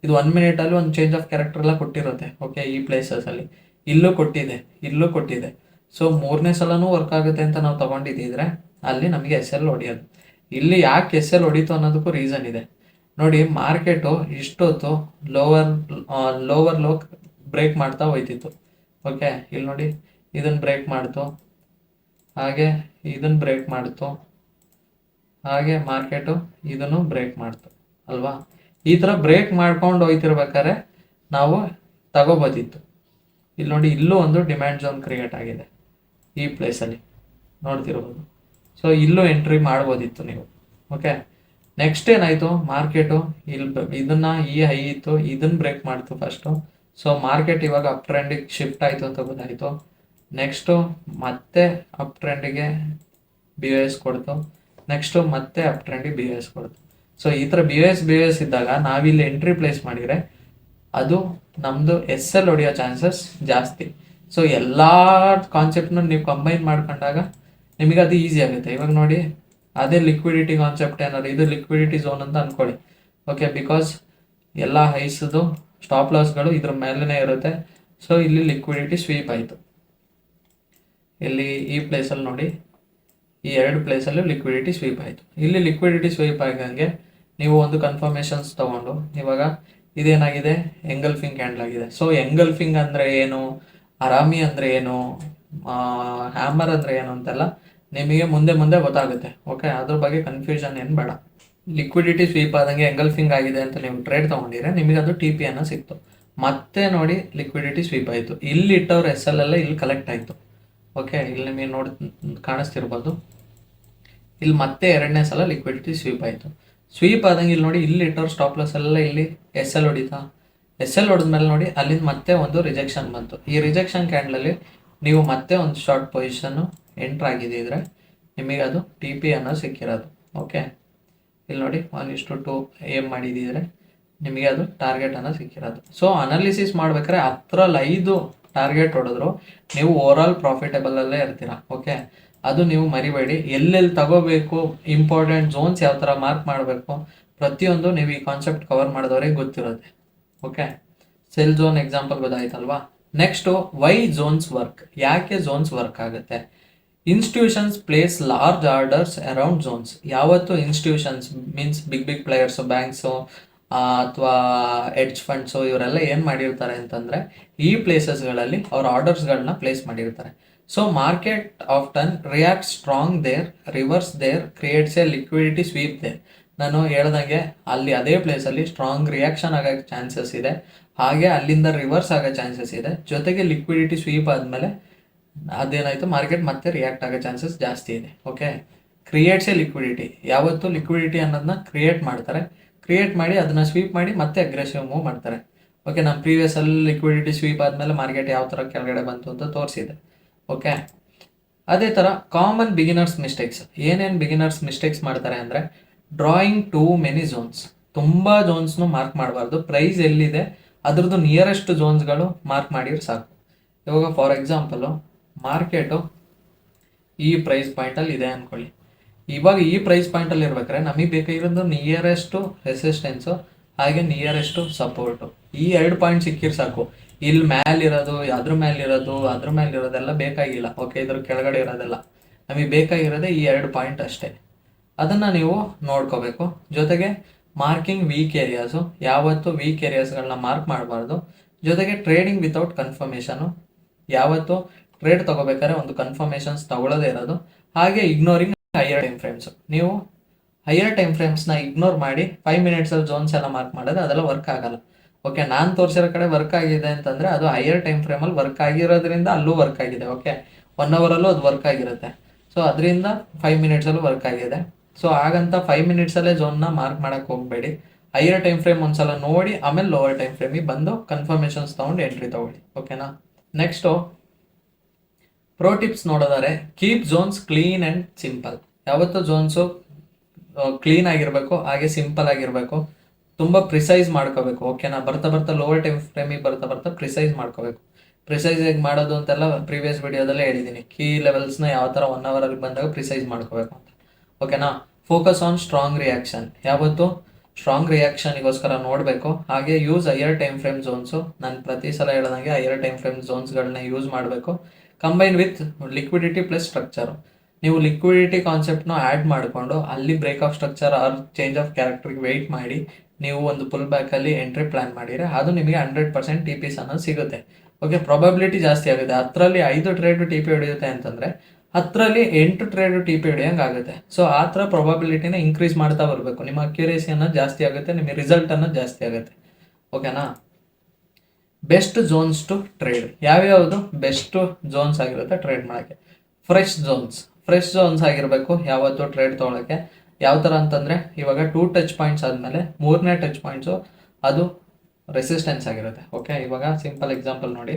ಇದು 1 ಮಿನಿಟಲ್ಲಿ ಒಂದು ಚೇಂಜ್ ಆಫ್ ಕ್ಯಾರೆಕ್ಟರ್ ಎಲ್ಲ ಕೊಟ್ಟಿರುತ್ತೆ. ಓಕೆ, ಈ ಪ್ಲೇಸಸಲ್ಲಿ ಇಲ್ಲೂ ಕೊಟ್ಟಿದೆ, ಇಲ್ಲೂ ಕೊಟ್ಟಿದೆ. ಸೊ 3ನೇ ಸಲನೂ ವರ್ಕ್ ಆಗುತ್ತೆ ಅಂತ ನಾವು ತಗೊಂಡಿದ್ದಿದ್ರೆ ಅಲ್ಲಿ ನಮಗೆ ಎಸ್ ಎಲ್ ಹೊಡೆಯೋದು. ಇಲ್ಲಿ ಯಾಕೆ ಎಸ್ ಎಲ್ ಹೊಡೀತು ಅನ್ನೋದಕ್ಕೂ ರೀಸನ್ ಇದೆ ನೋಡಿ. ಮಾರ್ಕೆಟು ಇಷ್ಟೊತ್ತು ಲೋವರ್ ಲೋ ಬ್ರೇಕ್ ಮಾಡ್ತಾ ಹೋಯ್ತಿತ್ತು. ಓಕೆ, ಇಲ್ಲಿ ನೋಡಿ ಇದನ್ನು ಬ್ರೇಕ್ ಮಾಡ್ತು, ಹಾಗೆ ಇದನ್ನು ಬ್ರೇಕ್ ಮಾಡ್ತು, ಹಾಗೆ ಮಾರ್ಕೆಟು ಇದನ್ನು ಬ್ರೇಕ್ ಮಾಡ್ತು ಅಲ್ವಾ. ಈ ಥರ ಬ್ರೇಕ್ ಮಾಡ್ಕೊಂಡು ಹೋಯ್ತಿರ್ಬೇಕಾದ್ರೆ ನಾವು ತಗೋಬೋದಿತ್ತು. ಇಲ್ಲಿ ನೋಡಿ, ಇಲ್ಲೂ ಒಂದು ಡಿಮ್ಯಾಂಡ್ ಝೋನ್ ಕ್ರಿಯೇಟ್ ಆಗಿದೆ ಈ ಪ್ಲೇಸಲ್ಲಿ ನೋಡ್ತಿರ್ಬೋದು. ಸೊ ಇಲ್ಲೂ ಎಂಟ್ರಿ ಮಾಡ್ಬೋದಿತ್ತು ನೀವು. ಓಕೆ, ನೆಕ್ಸ್ಟ್ ಏನಾಯಿತು, ಮಾರ್ಕೆಟು ಇದನ್ನು ಈ ಹೈ ಇತ್ತು, ಇದನ್ನು ಬ್ರೇಕ್ ಮಾಡ್ತು ಫಸ್ಟು. ಸೊ ಮಾರ್ಕೆಟ್ ಇವಾಗ ಅಪ್ ಟ್ರೆಂಡಿಗೆ ಶಿಫ್ಟ್ ಆಯಿತು ಅಂತ ಗೊತ್ತಾಯಿತು. ನೆಕ್ಸ್ಟು ಮತ್ತೆ ಅಪ್ ಟ್ರೆಂಡಿಗೆ ಬಿ ಎಸ್ ಕೊಡ್ತು, ನೆಕ್ಸ್ಟು ಮತ್ತೆ ಅಪ್ ಟ್ರೆಂಡಿಗೆ ಬಿ ಎಸ್ ಕೊಡ್ತು. ಸೊ ಈ ಥರ ಬಿ ಎಸ್ ಇದ್ದಾಗ ನಾವಿಲ್ಲಿ ಎಂಟ್ರಿ ಪ್ಲೇಸ್ ಮಾಡಿದರೆ ಅದು ನಮ್ಮದು ಎಸ್ ಎಲ್ ಹೊಡೆಯೋ ಚಾನ್ಸಸ್ ಜಾಸ್ತಿ. ಸೊ ಎಲ್ಲ ಕಾನ್ಸೆಪ್ಟ್ನ ನೀವು ಕಂಬೈನ್ ಮಾಡ್ಕೊಂಡಾಗ ನಿಮಗೆ ಅದು ಈಸಿ ಆಗುತ್ತೆ. ಇವಾಗ ನೋಡಿ, ಅದೇ ಲಿಕ್ವಿಡಿಟಿ ಕಾನ್ಸೆಪ್ಟ್ ಏನಾದ್ರು, ಇದು ಲಿಕ್ವಿಡಿಟಿ ಝೋನ್ ಅಂತ ಅಂದ್ಕೊಳ್ಳಿ. ಓಕೆ, ಬಿಕಾಸ್ ಎಲ್ಲ ಹೈಸದು ಸ್ಟಾಪ್ ಲಾಸ್ಗಳು ಇದ್ರ ಮೇಲೇ ಇರುತ್ತೆ. ಸೊ ಇಲ್ಲಿ ಲಿಕ್ವಿಡಿಟಿ ಸ್ವೀಪ್ ಆಯಿತು. ಇಲ್ಲಿ ಈ ಪ್ಲೇಸಲ್ಲಿ ನೋಡಿ, ಈ 2 ಪ್ಲೇಸಲ್ಲೂ ಲಿಕ್ವಿಡಿಟಿ ಸ್ವೀಪ್ ಆಯಿತು. ಇಲ್ಲಿ ಲಿಕ್ವಿಡಿಟಿ ಸ್ವೀಪ್ ಆಗಂಗೆ ನೀವು ಒಂದು ಕನ್ಫರ್ಮೇಷನ್ಸ್ ತೊಗೊಂಡು, ಇವಾಗ ಇದೇನಾಗಿದೆ, ಎಂಗಲ್ಫಿಂಗ್ ಕ್ಯಾಂಡಲ್ ಆಗಿದೆ. ಸೊ ಎಂಗಲ್ಫಿಂಗ್ ಅಂದರೆ ಏನು, ಅರಾಮಿ ಅಂದರೆ ಏನು, ಹ್ಯಾಮರ್ ಅಂದರೆ ಏನು ಅಂತೆಲ್ಲ ನಿಮಗೆ ಮುಂದೆ ಗೊತ್ತಾಗುತ್ತೆ. ಓಕೆ, ಅದ್ರ ಬಗ್ಗೆ ಕನ್ಫ್ಯೂಷನ್ ಏನು ಬೇಡ. ಲಿಕ್ವಿಡಿಟಿ ಸ್ವೀಪ್ ಆದಂಗೆ ಎಂಗಲ್ಫಿಂಗ್ ಆಗಿದೆ ಅಂತ ನೀವು ಟ್ರೇಡ್ ತೊಗೊಂಡಿದ್ರೆ ನಿಮಗೆ ಅದು ಟಿ ಪಿ ಅನ್ನು ಸಿಕ್ತು. ಮತ್ತೆ ನೋಡಿ, ಲಿಕ್ವಿಡಿಟಿ ಸ್ವೀಪ್ ಆಯಿತು, ಇಲ್ಲಿ ಇಟ್ಟವ್ರು ಎಸ್ ಎಲ್ ಎಲ್ಲ ಇಲ್ಲಿ ಕಲೆಕ್ಟ್ ಆಯಿತು. ಓಕೆ, ಇಲ್ಲಿ ನಿಮಗೆ ಕಾಣಿಸ್ತಿರ್ಬೋದು, ಇಲ್ಲಿ ಮತ್ತೆ 2ನೇ ಸಲ ಲಿಕ್ವಿಡಿಟಿ ಸ್ವೀಪ್ ಆಯಿತು. ಸ್ವೀಪ್ ಆದಂಗೆ ಇಲ್ಲಿ ನೋಡಿ, ಇಲ್ಲಿ ಇಟ್ಟವ್ರು ಸ್ಟಾಪ್ ಲಾಸ್ ಎಲ್ಲ ಇಲ್ಲಿ ಎಸ್ ಎಲ್ ಹೊಡಿತಾ, ಎಸ್ ಎಲ್ ಹೊಡೆದ್ಮೇಲೆ ನೋಡಿ ಅಲ್ಲಿಂದ ಮತ್ತೆ ಒಂದು ರಿಜೆಕ್ಷನ್ ಬಂತು. ಈ ರಿಜೆಕ್ಷನ್ ಕ್ಯಾಂಡಲಲ್ಲಿ ನೀವು ಮತ್ತೆ ಒಂದು ಶಾರ್ಟ್ ಪೊಸಿಷನ್ನು ಎಂಟ್ರ್ ಆಗಿದ್ದಿದ್ರೆ ನಿಮಗೆ ಅದು ಟಿ ಪಿ ಅನ್ನೋ ಸಿಕ್ಕಿರೋದು. ಓಕೆ, ಇಲ್ಲಿ ನೋಡಿ 1:2 ಏಮ್ ಮಾಡಿದ್ದಿದ್ರೆ ನಿಮಗೆ ಅದು ಟಾರ್ಗೆಟ್ ಅನ್ನೋ ಸಿಕ್ಕಿರೋದು. ಸೊ ಅನಾಲಿಸಿಸ್ ಮಾಡ್ಬೇಕಾದ್ರೆ 10ರಲ್ಲಿ 5 ಟಾರ್ಗೆಟ್ ಹೊಡೆದ್ರು ನೀವು ಓವರಾಲ್ ಪ್ರಾಫಿಟೇಬಲಲ್ಲೇ ಇರ್ತೀರ. ಓಕೆ, ಅದು ನೀವು ಮರಿಬೇಡಿ. ಎಲ್ಲೆಲ್ಲಿ ತಗೋಬೇಕು, ಇಂಪಾರ್ಟೆಂಟ್ ಝೋನ್ಸ್ ಯಾವ ಥರ ಮಾರ್ಕ್ ಮಾಡಬೇಕು, ಪ್ರತಿಯೊಂದು ನೀವು ಈ ಕಾನ್ಸೆಪ್ಟ್ ಕವರ್ ಮಾಡಿದವ್ರಿಗೆ ಗೊತ್ತಿರುತ್ತೆ. ಓಕೆ, ಸೆಲ್ ಝೋನ್ ಎಕ್ಸಾಂಪಲ್ ಗೊತ್ತಾಯ್ತಲ್ವಾ. ನೆಕ್ಸ್ಟು, ವೈ ಝೋನ್ಸ್ ವರ್ಕ್, ಯಾಕೆ ಝೋನ್ಸ್ ವರ್ಕ್ ಆಗುತ್ತೆ. Institutions place large orders around zones. ಯಾವತ್ತು institutions means big players, banks ಅಥವಾ ಎಡ್ಜ್ ಫಂಡ್ಸು ಇವರೆಲ್ಲ ಏನು ಮಾಡಿರ್ತಾರೆ ಅಂತಂದರೆ ಈ ಪ್ಲೇಸಸ್ಗಳಲ್ಲಿ ಅವ್ರ ಆರ್ಡರ್ಸ್ಗಳನ್ನ ಪ್ಲೇಸ್ ಮಾಡಿರ್ತಾರೆ. So market often react strong there, reverse there, creates a liquidity sweep there. ನಾನು ಹೇಳ್ದಂಗೆ ಅಲ್ಲಿ ಅದೇ ಪ್ಲೇಸಲ್ಲಿ ಸ್ಟ್ರಾಂಗ್ ರಿಯಾಕ್ಷನ್ ಆಗೋಕ್ಕೆ ಚಾನ್ಸಸ್ ಇದೆ, ಹಾಗೆ ಅಲ್ಲಿಂದ ರಿವರ್ಸ್ ಆಗೋ ಚಾನ್ಸಸ್ ಇದೆ. ಜೊತೆಗೆ ಲಿಕ್ವಿಡಿಟಿ ಸ್ವೀಪ್ ಆದಮೇಲೆ ಅದೇನಾಯಿತು, ಮಾರ್ಕೆಟ್ ಮತ್ತೆ ರಿಯಾಕ್ಟ್ ಆಗೋ ಚಾನ್ಸಸ್ ಜಾಸ್ತಿ ಇದೆ. ಓಕೆ, ಕ್ರಿಯೇಟ್ಸ್ ಎ ಲಿಕ್ವಿಡಿಟಿ, ಯಾವತ್ತು ಲಿಕ್ವಿಡಿಟಿ ಅನ್ನೋದನ್ನ ಕ್ರಿಯೇಟ್ ಮಾಡ್ತಾರೆ, ಕ್ರಿಯೇಟ್ ಮಾಡಿ ಅದನ್ನು ಸ್ವೀಪ್ ಮಾಡಿ ಮತ್ತೆ ಅಗ್ರೆಸಿವ್ ಮೂವ್ ಮಾಡ್ತಾರೆ. ಓಕೆ, ನಮ್ಮ ಪ್ರೀವಿಯಸ್ಸಲ್ಲಿ ಲಿಕ್ವಿಡಿಟಿ ಸ್ವೀಪ್ ಆದಮೇಲೆ ಮಾರ್ಕೆಟ್ ಯಾವ ಥರ ಕೆಳಗಡೆ ಬಂತು ಅಂತ ತೋರಿಸಿದೆ. ಓಕೆ, ಅದೇ ಥರ ಕಾಮನ್ ಬಿಗಿನರ್ಸ್ ಮಿಸ್ಟೇಕ್ಸ್. ಏನೇನು ಬಿಗಿನರ್ಸ್ ಮಿಸ್ಟೇಕ್ಸ್ ಮಾಡ್ತಾರೆ ಅಂದರೆ ಡ್ರಾಯಿಂಗ್ ಟೂ ಮೆನಿ ಝೋನ್ಸ್. ತುಂಬ ಝೋನ್ಸ್ನು ಮಾರ್ಕ್ ಮಾಡಬಾರ್ದು. ಪ್ರೈಸ್ ಎಲ್ಲಿದೆ ಅದ್ರದ್ದು ನಿಯರೆಸ್ಟ್ ಝೋನ್ಸ್ಗಳು ಮಾರ್ಕ್ ಮಾಡಿದ್ರೆ ಸಾಕು. ಇವಾಗ ಫಾರ್ ಎಕ್ಸಾಂಪಲು ಮಾರ್ಕೆಟು ಈ ಪ್ರೈಸ್ ಪಾಯಿಂಟಲ್ಲಿ ಇದೆ ಅಂದ್ಕೊಳ್ಳಿ. ಇವಾಗ ಈ ಪ್ರೈಸ್ ಪಾಯಿಂಟಲ್ಲಿ ಇರ್ಬೇಕಾದ್ರೆ ನಮಗೆ ಬೇಕಾಗಿರೋದು ನಿಯರೆಸ್ಟು ರೆಸಿಸ್ಟೆನ್ಸು ಹಾಗೆ ನಿಯರೆಸ್ಟು ಸಪೋರ್ಟು. ಈ 2 ಪಾಯಿಂಟ್ ಸಿಕ್ಕಿರ್ ಸಾಕು. ಇಲ್ಲಿ ಮೇಲಿರೋದು, ಅದ್ರ ಮೇಲಿರೋದೆಲ್ಲ ಬೇಕಾಗಿಲ್ಲ. ಓಕೆ, ಇದ್ರ ಕೆಳಗಡೆ ಇರೋದೆಲ್ಲ ನಮಗೆ ಬೇಕಾಗಿರೋದೇ ಈ 2 ಪಾಯಿಂಟ್ ಅಷ್ಟೇ. ಅದನ್ನು ನೀವು ನೋಡ್ಕೋಬೇಕು. ಜೊತೆಗೆ ಮಾರ್ಕಿಂಗ್ ವೀಕ್ ಏರಿಯಾಸು, ಯಾವತ್ತು ವೀಕ್ ಏರಿಯಾಸ್ಗಳನ್ನ ಮಾರ್ಕ್ ಮಾಡಬಾರ್ದು. ಜೊತೆಗೆ ಟ್ರೇಡಿಂಗ್ ವಿತೌಟ್ ಕನ್ಫರ್ಮೇಷನು, ಯಾವತ್ತು ಟ್ರೇಡ್ ತೊಗೋಬೇಕಾದ್ರೆ ಒಂದು ಕನ್ಫರ್ಮೇಷನ್ಸ್ ತಗೊಳ್ಳೋದೇ ಇರೋದು. ಹಾಗೆ ಇಗ್ನೋರಿಂಗ್ ಹೈಯರ್ ಟೈಮ್ ಫ್ರೇಮ್ಸು. ನೀವು ಹೈಯರ್ ಟೈಮ್ ಫ್ರೇಮ್ಸ್ನ ಇಗ್ನೋರ್ ಮಾಡಿ 5 ಮಿನಿಟ್ಸಲ್ಲಿ ಝೋನ್ಸ್ ಎಲ್ಲ ಮಾರ್ಕ್ ಮಾಡೋದು ಅದೆಲ್ಲ ವರ್ಕ್ ಆಗಲ್ಲ. ಓಕೆ, ನಾನು ತೋರಿಸಿರೋ ಕಡೆ ವರ್ಕ್ ಆಗಿದೆ ಅಂತಂದರೆ ಅದು ಹೈಯರ್ ಟೈಮ್ ಫ್ರೇಮಲ್ಲಿ ವರ್ಕ್ ಆಗಿರೋದ್ರಿಂದ ಅಲ್ಲೂ ವರ್ಕ್ ಆಗಿದೆ. ಓಕೆ, 1 ಅವರಲ್ಲೂ ಅದು ವರ್ಕ್ ಆಗಿರುತ್ತೆ. ಸೊ ಅದರಿಂದ 5 ಮಿನಿಟ್ಸಲ್ಲೂ ವರ್ಕ್ ಆಗಿದೆ. ಸೊ ಹಾಗಂತ 5 ಮಿನಿಟ್ಸಲ್ಲೇ ಝೋನ್ನ ಮಾರ್ಕ್ ಮಾಡೋಕ್ಕೆ ಹೋಗಬೇಡಿ. ಹೈಯರ್ ಟೈಮ್ ಫ್ರೇಮ್ ಒಂದ್ಸಲ ನೋಡಿ ಆಮೇಲೆ ಲೋವರ್ ಟೈಮ್ ಫ್ರೇಮಿಗೆ ಬಂದು ಕನ್ಫರ್ಮೇಷನ್ಸ್ ತೊಗೊಂಡು ಎಂಟ್ರಿ ತೊಗೊಳ್ಳಿ. ಓಕೆನಾ. ನೆಕ್ಸ್ಟು ಪ್ರೋ ಟಿಪ್ಸ್ ನೋಡೋದಾರೆ, keep zones clean and simple. ಯಾವತ್ತೂ ಝೋನ್ಸು ಕ್ಲೀನ್ ಆಗಿರಬೇಕು, ಹಾಗೆ ಸಿಂಪಲ್ ಆಗಿರಬೇಕು, ತುಂಬ ಪ್ರಿಸೈಸ್ ಮಾಡ್ಕೋಬೇಕು. ಓಕೆನಾ. ಬರ್ತಾ ಲೋವರ್ ಟೈಮ್ ಫ್ರೇಮಿಗೆ ಬರ್ತಾ ಪ್ರಿಸೈಸ್ ಮಾಡ್ಕೋಬೇಕು. ಪ್ರಿಸೈಸ್ ಹೇಗೆ ಮಾಡೋದು ಅಂತೆಲ್ಲ ಪ್ರೀವಿಯಸ್ ವಿಡಿಯೋದಲ್ಲೇ ಹೇಳಿದ್ದೀನಿ. ಕೀ ಲೆವೆಲ್ಸ್ನ ಯಾವ ಥರ 1 ಅವರಲ್ಲಿ ಬಂದಾಗ ಪ್ರಿಸೈಸ್ ಮಾಡ್ಕೋಬೇಕು ಅಂತ. ಓಕೆನಾ. Focus on strong reaction. ಯಾವತ್ತು ಸ್ಟ್ರಾಂಗ್ ರಿಯಾಕ್ಷನಿಗೋಸ್ಕರ ನೋಡಬೇಕು. ಹಾಗೆ use higher time frame zones. ನಾನು ಪ್ರತಿ ಸಲ ಹೇಳ್ದಂಗೆ ಹೈಯರ್ ಟೈಮ್ ಫ್ರೇಮ್ ಝೋನ್ಸ್ಗಳನ್ನ ಯೂಸ್ ಮಾಡಬೇಕು. Combine with liquidity plus structure. ನೀವು ಲಿಕ್ವಿಡಿಟಿ ಕಾನ್ಸೆಪ್ಟ್ನ ಆ್ಯಡ್ ಮಾಡಿಕೊಂಡು ಅಲ್ಲಿ break of structure or change of ಕ್ಯಾರೆಕ್ಟರ್ಗೆ ವೆಯ್ಟ್ ಮಾಡಿ ನೀವು ಒಂದು ಪುಲ್ ಬ್ಯಾಕಲ್ಲಿ ಎಂಟ್ರಿ ಪ್ಲಾನ್ ಮಾಡಿದರೆ ಅದು ನಿಮಗೆ 100% ಟಿ ಪಿಸ್ ಅನ್ನೋದು ಸಿಗುತ್ತೆ. ಓಕೆ, ಪ್ರಾಬಬಿಲಿಟಿ ಜಾಸ್ತಿ ಆಗುತ್ತೆ. 10ರಲ್ಲಿ 5 ಟ್ರೇಡು ಟಿ ಪಿ ಹೊಡೆಯುತ್ತೆ ಅಂತಂದರೆ 10ರಲ್ಲಿ 8 ಟ್ರೇಡು ಟಿ ಪಿ ಹೊಡೆಯೋಂಗೆ ಆಗುತ್ತೆ. ಸೊ ಆ ಥರ ಪ್ರಾಬಬಿಲಿಟಿನ ಇನ್ಕ್ರೀಸ್ ಮಾಡ್ತಾ ಬರಬೇಕು. ನಿಮ್ಮ ಅಕ್ಯುರೇಸಿ ಅನ್ನೋದು ಜಾಸ್ತಿ ಆಗುತ್ತೆ, ನಿಮಗೆ ರಿಸಲ್ಟ್ ಅನ್ನೋದು ಜಾಸ್ತಿ ಆಗುತ್ತೆ. ಓಕೆನಾ. Best zones to trade. ಯಾವ್ಯಾವುದು ಬೆಸ್ಟ್ ಝೋನ್ಸ್ ಆಗಿರುತ್ತೆ ಟ್ರೇಡ್ ಮಾಡೋಕ್ಕೆ? ಫ್ರೆಶ್ ಝೋನ್ಸ್ ಆಗಿರಬೇಕು ಯಾವತ್ತು ಟ್ರೇಡ್ ತೊಗೊಳಕ್ಕೆ. ಯಾವ ಥರ ಅಂತಂದರೆ, ಇವಾಗ 2 ಟಚ್ ಪಾಯಿಂಟ್ಸ್ ಆದಮೇಲೆ 3ನೇ ಟಚ್ ಪಾಯಿಂಟ್ಸು ಅದು ರೆಸಿಸ್ಟೆನ್ಸ್ ಆಗಿರುತ್ತೆ. ಓಕೆ, ಇವಾಗ ಸಿಂಪಲ್ ಎಕ್ಸಾಂಪಲ್ ನೋಡಿ.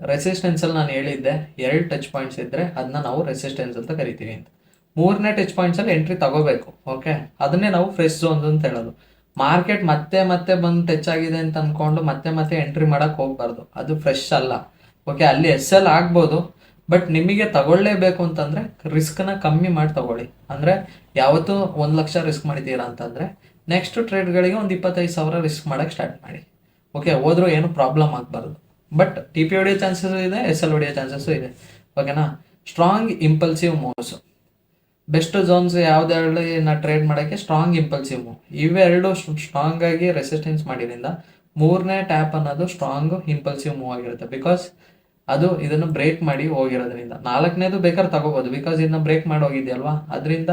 ರೆಸಿಸ್ಟೆನ್ಸಲ್ಲಿ ನಾನು ಹೇಳಿದ್ದೆ 2 ಟಚ್ ಪಾಯಿಂಟ್ಸ್ ಇದ್ದರೆ ಅದನ್ನ ನಾವು ರೆಸಿಸ್ಟೆನ್ಸ್ ಅಂತ ಕರಿತೀವಿ ಅಂತ. 3ನೇ ಟಚ್ ಪಾಯಿಂಟ್ಸಲ್ಲಿ ಎಂಟ್ರಿ ತಗೋಬೇಕು. ಓಕೆ, ಅದನ್ನೇ ನಾವು ಫ್ರೆಶ್ ಝೋನ್ಸ್ ಅಂತ ಹೇಳೋದು. ಮಾರ್ಕೆಟ್ ಮತ್ತೆ ಬಂದು ಟಚ್ ಆಗಿದೆ ಅಂತ ಅಂದ್ಕೊಂಡು ಮತ್ತೆ ಎಂಟ್ರಿ ಮಾಡೋಕ್ಕೆ ಹೋಗ್ಬಾರ್ದು, ಅದು ಫ್ರೆಶ್ ಅಲ್ಲ. ಓಕೆ, ಅಲ್ಲಿ ಎಸ್ ಎಲ್ ಆಗ್ಬೋದು, ಬಟ್ ನಿಮಗೆ ತಗೊಳ್ಳೇಬೇಕು ಅಂತಂದರೆ ರಿಸ್ಕ್ನ ಕಮ್ಮಿ ಮಾಡಿ ತಗೊಳ್ಳಿ. ಅಂದರೆ ಯಾವತ್ತೂ 1 ಲಕ್ಷ ರಿಸ್ಕ್ ಮಾಡಿದ್ದೀರಾ ಅಂತಂದರೆ ನೆಕ್ಸ್ಟ್ ಟ್ರೇಡ್ಗಳಿಗೆ ಒಂದು 25,000 ರಿಸ್ಕ್ ಮಾಡೋಕ್ಕೆ ಸ್ಟಾರ್ಟ್ ಮಾಡಿ. ಓಕೆ, ಹೋದ್ರೂ ಏನು ಪ್ರಾಬ್ಲಮ್ ಆಗಬಾರ್ದು. ಬಟ್ ಟಿ ಪಿ ಹೊಡೆಯೋ ಚಾನ್ಸಸ್ಸು ಇದೆ, ಎಸ್ ಎಲ್ ಹೊಡೆಯೋ ಚಾನ್ಸಸ್ಸು ಇದೆ. ಓಕೆನಾ. Strong impulsive moves. Best zones ಯಾವುದರಲ್ಲಿ ನಾ ಟ್ರೇಡ್ ಮಾಡೋಕ್ಕೆ? Strong impulsive move. ಇವೆರಡು ಸ್ಟ್ರಾಂಗ್ ಆಗಿ ರೆಸಿಸ್ಟೆನ್ಸ್ ಮಾಡಿದ್ರಿಂದ 3ನೇ ಟ್ಯಾಪ್ ಅನ್ನೋದು ಸ್ಟ್ರಾಂಗ್ ಇಂಪಲ್ಸಿವ್ ಮೂವ್ ಆಗಿರುತ್ತೆ. ಬಿಕಾಸ್ ಅದು ಇದನ್ನು ಬ್ರೇಕ್ ಮಾಡಿ ಹೋಗಿರೋದ್ರಿಂದ. 4ನೇದು ಬೇಕಾದ್ರೆ ತಗೋಬೋದು, ಬಿಕಾಸ್ ಇದನ್ನ ಬ್ರೇಕ್ ಮಾಡಿ ಹೋಗಿದೆಯಲ್ವಾ, ಅದರಿಂದ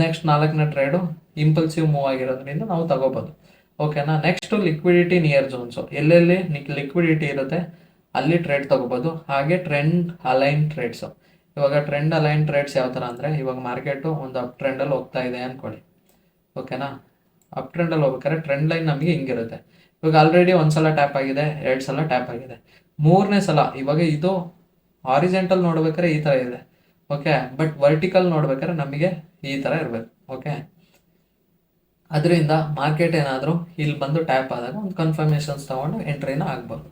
ನೆಕ್ಸ್ಟ್ 4ನೇ ಟ್ರೇಡು ಇಂಪಲ್ಸಿವ್ ಮೂವ್ ಆಗಿರೋದ್ರಿಂದ ನಾವು ತಗೋಬೋದು. ಓಕೆನಾ. Next liquidity near zones. ಎಲ್ಲೆಲ್ಲಿ ಲಿಕ್ವಿಡಿಟಿ ಇರುತ್ತೆ ಅಲ್ಲಿ ಟ್ರೇಡ್ ತಗೋಬೋದು. ಹಾಗೆ ಟ್ರೆಂಡ್ ಅಲೈನ್ ಟ್ರೇಡ್ಸು. ಇವಾಗ ಟ್ರೆಂಡ್ ಅಲೈನ್ ಟ್ರೇಡ್ಸ್ ಯಾವ ಥರ ಅಂದರೆ, ಇವಾಗ ಮಾರ್ಕೆಟು ಒಂದು ಅಪ್ ಟ್ರೆಂಡಲ್ಲಿ ಹೋಗ್ತಾ ಇದೆ ಅಂದ್ಕೊಳ್ಳಿ. ಓಕೆನಾ. ಅಪ್ ಟ್ರೆಂಡಲ್ಲಿ ಹೋಗ್ಬೇಕಾದ್ರೆ ಟ್ರೆಂಡ್ ಲೈನ್ ನಮಗೆ ಹಿಂಗಿರುತ್ತೆ. ಇವಾಗ ಆಲ್ರೆಡಿ 1 ಸಲ ಟ್ಯಾಪ್ ಆಗಿದೆ, 2 ಸಲ ಟ್ಯಾಪ್ ಆಗಿದೆ, 3ನೇ ಸಲ ಇವಾಗ ಇದು ಹಾರಿಜೆಂಟಲ್ ನೋಡ್ಬೇಕಾದ್ರೆ ಈ ಥರ ಇದೆ. ಓಕೆ, ಬಟ್ ವರ್ಟಿಕಲ್ ನೋಡ್ಬೇಕಾದ್ರೆ ನಮಗೆ ಈ ಥರ ಇರಬೇಕು. ಓಕೆ, ಅದರಿಂದ ಮಾರ್ಕೆಟ್ ಏನಾದರೂ ಇಲ್ಲಿ ಬಂದು ಟ್ಯಾಪ್ ಆದಾಗ ಒಂದು ಕನ್ಫರ್ಮೇಷನ್ಸ್ ತೊಗೊಂಡು ಎಂಟ್ರಿನ ಆಗ್ಬೋದು.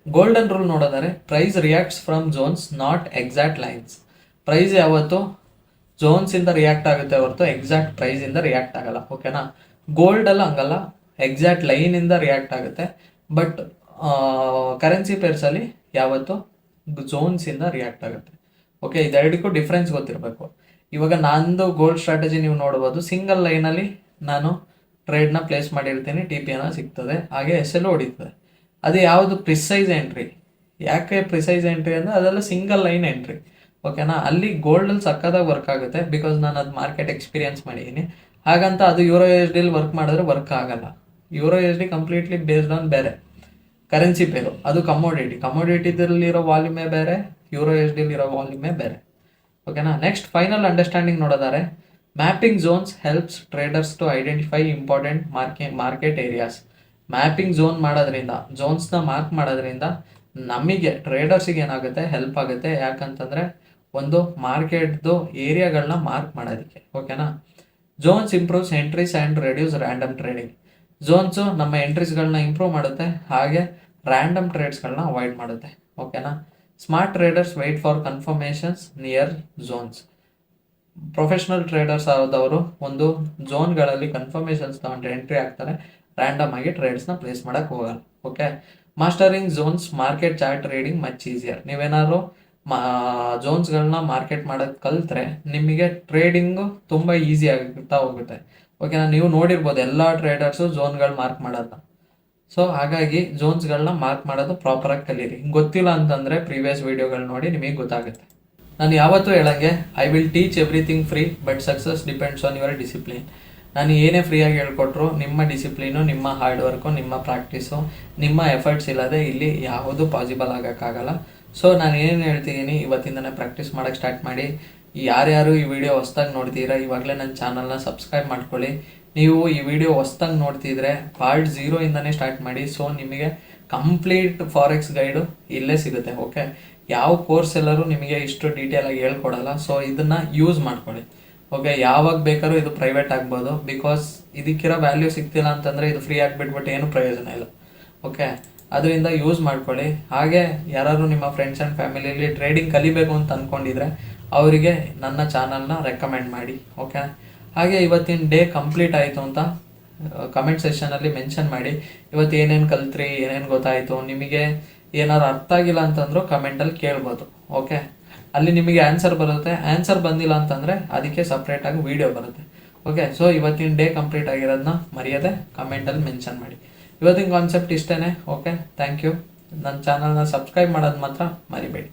ಗೋಲ್ಡನ್ ರೂಲ್ ನೋಡೋದಾದ್ರೆ, price reacts from zones not exact lines. Price ಯಾವತ್ತು ಝೋನ್ಸಿಂದ ರಿಯಾಕ್ಟ್ ಆಗುತ್ತೆ ಹೊರತು ಎಕ್ಸಾಕ್ಟ್ ಪ್ರೈಸಿಂದ ರಿಯಾಕ್ಟ್ ಆಗಲ್ಲ. ಓಕೆನಾ. ಗೋಲ್ಡಲ್ಲ ಹಂಗಲ್ಲ, ಎಕ್ಸಾಕ್ಟ್ ಲೈನಿಂದ ರಿಯಾಕ್ಟ್ ಆಗುತ್ತೆ. ಬಟ್ ಕರೆನ್ಸಿ ಪೇರ್ಸಲ್ಲಿ ಯಾವತ್ತು ಝೋನ್ಸಿಂದ ರಿಯಾಕ್ಟ್ ಆಗುತ್ತೆ. ಓಕೆ, ಇದೆರಡಕ್ಕೂ ಡಿಫ್ರೆನ್ಸ್ ಗೊತ್ತಿರಬೇಕು. ಇವಾಗ ನಂದು ಗೋಲ್ಡ್ ಸ್ಟ್ರಾಟಜಿ ನೀವು ನೋಡ್ಬೋದು. ಸಿಂಗಲ್ ಲೈನಲ್ಲಿ ನಾನು ಟ್ರೇಡ್ನ ಪ್ಲೇಸ್ ಮಾಡಿರ್ತೀನಿ, ಟಿ ಪಿ ಅನ್ನೋ ಸಿಗ್ತದೆ, ಹಾಗೆ ಎಸ್ ಎಲ್ ಹೊಡಿತದೆ. ಅದು ಯಾವುದು ಪ್ರಿಸೈಸ್ ಎಂಟ್ರಿ. ಯಾಕೆ ಪ್ರಿಸೈಸ್ ಎಂಟ್ರಿ ಅಂದರೆ ಅದೆಲ್ಲ ಸಿಂಗಲ್ ಲೈನ್ ಎಂಟ್ರಿ. ಓಕೆನಾ. ಅಲ್ಲಿ ಗೋಲ್ಡಲ್ಲಿ ಸಕ್ಕತ್ತಾಗಿ ವರ್ಕ್ ಆಗುತ್ತೆ, ಬಿಕಾಸ್ ನಾನು ಅದು ಮಾರ್ಕೆಟ್ ಎಕ್ಸ್ಪೀರಿಯನ್ಸ್ ಮಾಡಿದ್ದೀನಿ. ಹಾಗಂತ ಅದು ಯೂರೋ ಎಸ್ ಡಿಲಿ ವರ್ಕ್ ಮಾಡಿದ್ರೆ ವರ್ಕ್ ಆಗಲ್ಲ. Euro S D completely based on ಬೇರೆ ಕರೆನ್ಸಿ ಪೇರು, ಅದು ಕಮೋಡಿಟಿದಲ್ಲಿರೋ ವಾಲ್ಯೂಮೇ ಬೇರೆ, ಯೂರೋ ಎಸ್ ಡಿಲಿರೋ ವಾಲ್ಯೂಮೇ ಬೇರೆ. ಓಕೆನಾ. ನೆಕ್ಸ್ಟ್ ಫೈನಲ್ ಅಂಡರ್ಸ್ಟ್ಯಾಂಡಿಂಗ್ ನೋಡೋದಾರೆ, mapping zones helps traders to identify important market areas. Mapping ಝೋನ್ಸ್ನ ಮಾರ್ಕ್ ಮಾಡೋದ್ರಿಂದ ನಮಗೆ ಟ್ರೇಡರ್ಸಿಗೆ ಏನಾಗುತ್ತೆ, ಹೆಲ್ಪ್ ಆಗುತ್ತೆ. ಯಾಕಂತಂದರೆ ಒಂದು ಮಾರ್ಕೆಟ್ದು ಏರಿಯಾಗಳನ್ನ ಮಾರ್ಕ್ ಮಾಡೋದಕ್ಕೆ. ಓಕೆನಾ. Zones improves entries and reduce random trading. Zones ನಮ್ಮ ಎಂಟ್ರೀಸ್ಗಳನ್ನ ಇಂಪ್ರೂವ್ ಮಾಡುತ್ತೆ, ಹಾಗೆ ರ್ಯಾಂಡಮ್ ಟ್ರೇಡ್ಸ್ಗಳನ್ನ ಅವಾಯ್ಡ್ ಮಾಡುತ್ತೆ. ಓಕೆನಾ. Smart traders wait for confirmations near zones. Professional traders ಆದವರು ಒಂದು ಝೋನ್ಗಳಲ್ಲಿ ಕನ್ಫರ್ಮೇಷನ್ಸ್ ತಗೊಂಡು ಎಂಟ್ರಿ ಆಗ್ತಾರೆ, ರ್ಯಾಂಡಮ್ ಆಗಿ ಟ್ರೇಡ್ಸ್ನ ಪ್ಲೇಸ್ ಮಾಡೋಕ್ಕೆ ಹೋಗಲ್ಲ. Okay. Mastering zones market chart trading much easier. ನೀವೇನಾದ್ರು ಝೋನ್ಸ್ಗಳನ್ನ ಮಾರ್ಕೆಟ್ ಮಾಡೋದು ಕಲಿತ್ರೆ ನಿಮಗೆ ಟ್ರೇಡಿಂಗು ತುಂಬ ಈಸಿ ಆಗ್ತಾ ಹೋಗುತ್ತೆ. ಓಕೆನಾ. ನೀವು ನೋಡಿರ್ಬೋದು ಎಲ್ಲ ಟ್ರೇಡರ್ಸು ಝೋನ್ಗಳು ಮಾರ್ಕ್ ಮಾಡೋದನ್ನ. ಸೊ ಹಾಗಾಗಿ ಝೋನ್ಸ್ಗಳನ್ನ ಮಾರ್ಕ್ ಮಾಡೋದು ಪ್ರಾಪರಾಗಿ ಕಲೀರಿ. ಗೊತ್ತಿಲ್ಲ ಅಂತಂದರೆ ಪ್ರೀವಿಯಸ್ ವೀಡಿಯೋಗಳು ನೋಡಿ ನಿಮಗೆ ಗೊತ್ತಾಗುತ್ತೆ. ನಾನು ಯಾವತ್ತೂ ಹೇಳಂಗೆ, I will teach everything free, but success depends on your discipline. ನಾನು ಏನೇ ಫ್ರೀಯಾಗಿ ಹೇಳ್ಕೊಟ್ರು ನಿಮ್ಮ ಡಿಸಿಪ್ಲಿನು, ನಿಮ್ಮ ಹಾರ್ಡ್ ವರ್ಕು, ನಿಮ್ಮ ಪ್ರಾಕ್ಟೀಸು, ನಿಮ್ಮ ಎಫರ್ಟ್ಸ್ ಇಲ್ಲದೆ ಇಲ್ಲಿ ಯಾವುದೂ ಪಾಸಿಬಲ್ ಆಗೋಕ್ಕಾಗಲ್ಲ. ಸೊ ನಾನು ಏನೇನು ಹೇಳ್ತಿದ್ದೀನಿ ಇವತ್ತಿಂದನೇ ಪ್ರಾಕ್ಟೀಸ್ ಮಾಡೋಕ್ಕೆ ಸ್ಟಾರ್ಟ್ ಮಾಡಿ. ಯಾರ್ಯಾರು ಈ ವಿಡಿಯೋ ಹೊಸ್ದಾಗಿ ನೋಡ್ತೀರಾ ಇವಾಗಲೇ ನನ್ನ ಚಾನಲ್ನ ಸಬ್ಸ್ಕ್ರೈಬ್ ಮಾಡ್ಕೊಳ್ಳಿ. ನೀವು ಈ ವಿಡಿಯೋ ಹೊಸ್ದಾಗಿ ನೋಡ್ತಿದ್ರೆ ಪಾರ್ಟ್ 0ಇಂದನೇ ಸ್ಟಾರ್ಟ್ ಮಾಡಿ. ಸೊ ನಿಮಗೆ ಕಂಪ್ಲೀಟ್ ಫಾರೆಕ್ಸ್ ಗೈಡು ಇಲ್ಲೇ ಸಿಗುತ್ತೆ. ಓಕೆ. ಯಾವ ಕೋರ್ಸ್ ಎಲ್ಲರೂ ನಿಮಗೆ ಇಷ್ಟು ಡೀಟೇಲಾಗಿ ಹೇಳ್ಕೊಡಲ್ಲ. ಸೊ ಇದನ್ನು ಯೂಸ್ ಮಾಡ್ಕೊಳ್ಳಿ. ಓಕೆ. ಯಾವಾಗ ಬೇಕಾದ್ರೂ ಇದು ಪ್ರೈವೇಟ್ ಆಗ್ಬೋದು, ಬಿಕಾಸ್ ಇದಕ್ಕಿರೋ ವ್ಯಾಲ್ಯೂ ಸಿಗ್ತಿಲ್ಲ ಅಂತಂದರೆ ಇದು ಫ್ರೀ ಆಗಿಬಿಟ್ಬಿಟ್ಟು ಏನು ಪ್ರಯೋಜನ ಇಲ್ಲ. ಓಕೆ. ಅದರಿಂದ ಯೂಸ್ ಮಾಡ್ಕೊಳ್ಳಿ. ಹಾಗೆ ಯಾರಾದ್ರು ನಿಮ್ಮ ಫ್ರೆಂಡ್ಸ್ ಆ್ಯಂಡ್ ಫ್ಯಾಮಿಲಿಯಲ್ಲಿ ಟ್ರೇಡಿಂಗ್ ಕಲಿಬೇಕು ಅಂತ ಅಂದ್ಕೊಂಡಿದ್ರೆ ಅವರಿಗೆ ನನ್ನ ಚಾನಲ್ನ ರೆಕಮೆಂಡ್ ಮಾಡಿ. ಓಕೆ, ಹಾಗೆ ಇವತ್ತಿನ ಡೇ ಕಂಪ್ಲೀಟ್ ಆಯಿತು ಅಂತ ಕಮೆಂಟ್ ಸೆಷನಲ್ಲಿ ಮೆನ್ಷನ್ ಮಾಡಿ. ಇವತ್ತು ಏನೇನು ಕಲ್ತ್ರಿ, ಏನೇನು ಗೊತ್ತಾಯಿತು, ನಿಮಗೆ ಏನಾದ್ರು ಅರ್ಥ ಆಗಿಲ್ಲ ಅಂತಂದ್ರೂ ಕಮೆಂಟಲ್ಲಿ ಕೇಳ್ಬೋದು. ಓಕೆ, ಅಲ್ಲಿ ನಿಮಗೆ ಆನ್ಸರ್ ಬರುತ್ತೆ. ಆನ್ಸರ್ ಬಂದಿಲ್ಲ ಅಂತಂದರೆ ಅದಕ್ಕೆ ಸಪ್ರೇಟಾಗಿ ವೀಡಿಯೋ ಬರುತ್ತೆ. ಓಕೆ, ಸೊ ಇವತ್ತಿನ ಡೇ ಕಂಪ್ಲೀಟ್ ಆಗಿರೋದನ್ನ ಮರೆಯದೆ ಕಮೆಂಟಲ್ಲಿ ಮೆನ್ಷನ್ ಮಾಡಿ. ಇವತ್ತಿನ ಕಾನ್ಸೆಪ್ಟ್ ಇಷ್ಟೇ. Okay, thank you. ನನ್ನ ಚಾನಲ್ನ ಸಬ್ಸ್ಕ್ರೈಬ್ ಮಾಡೋದು ಮಾತ್ರ ಮರಿಬೇಡಿ.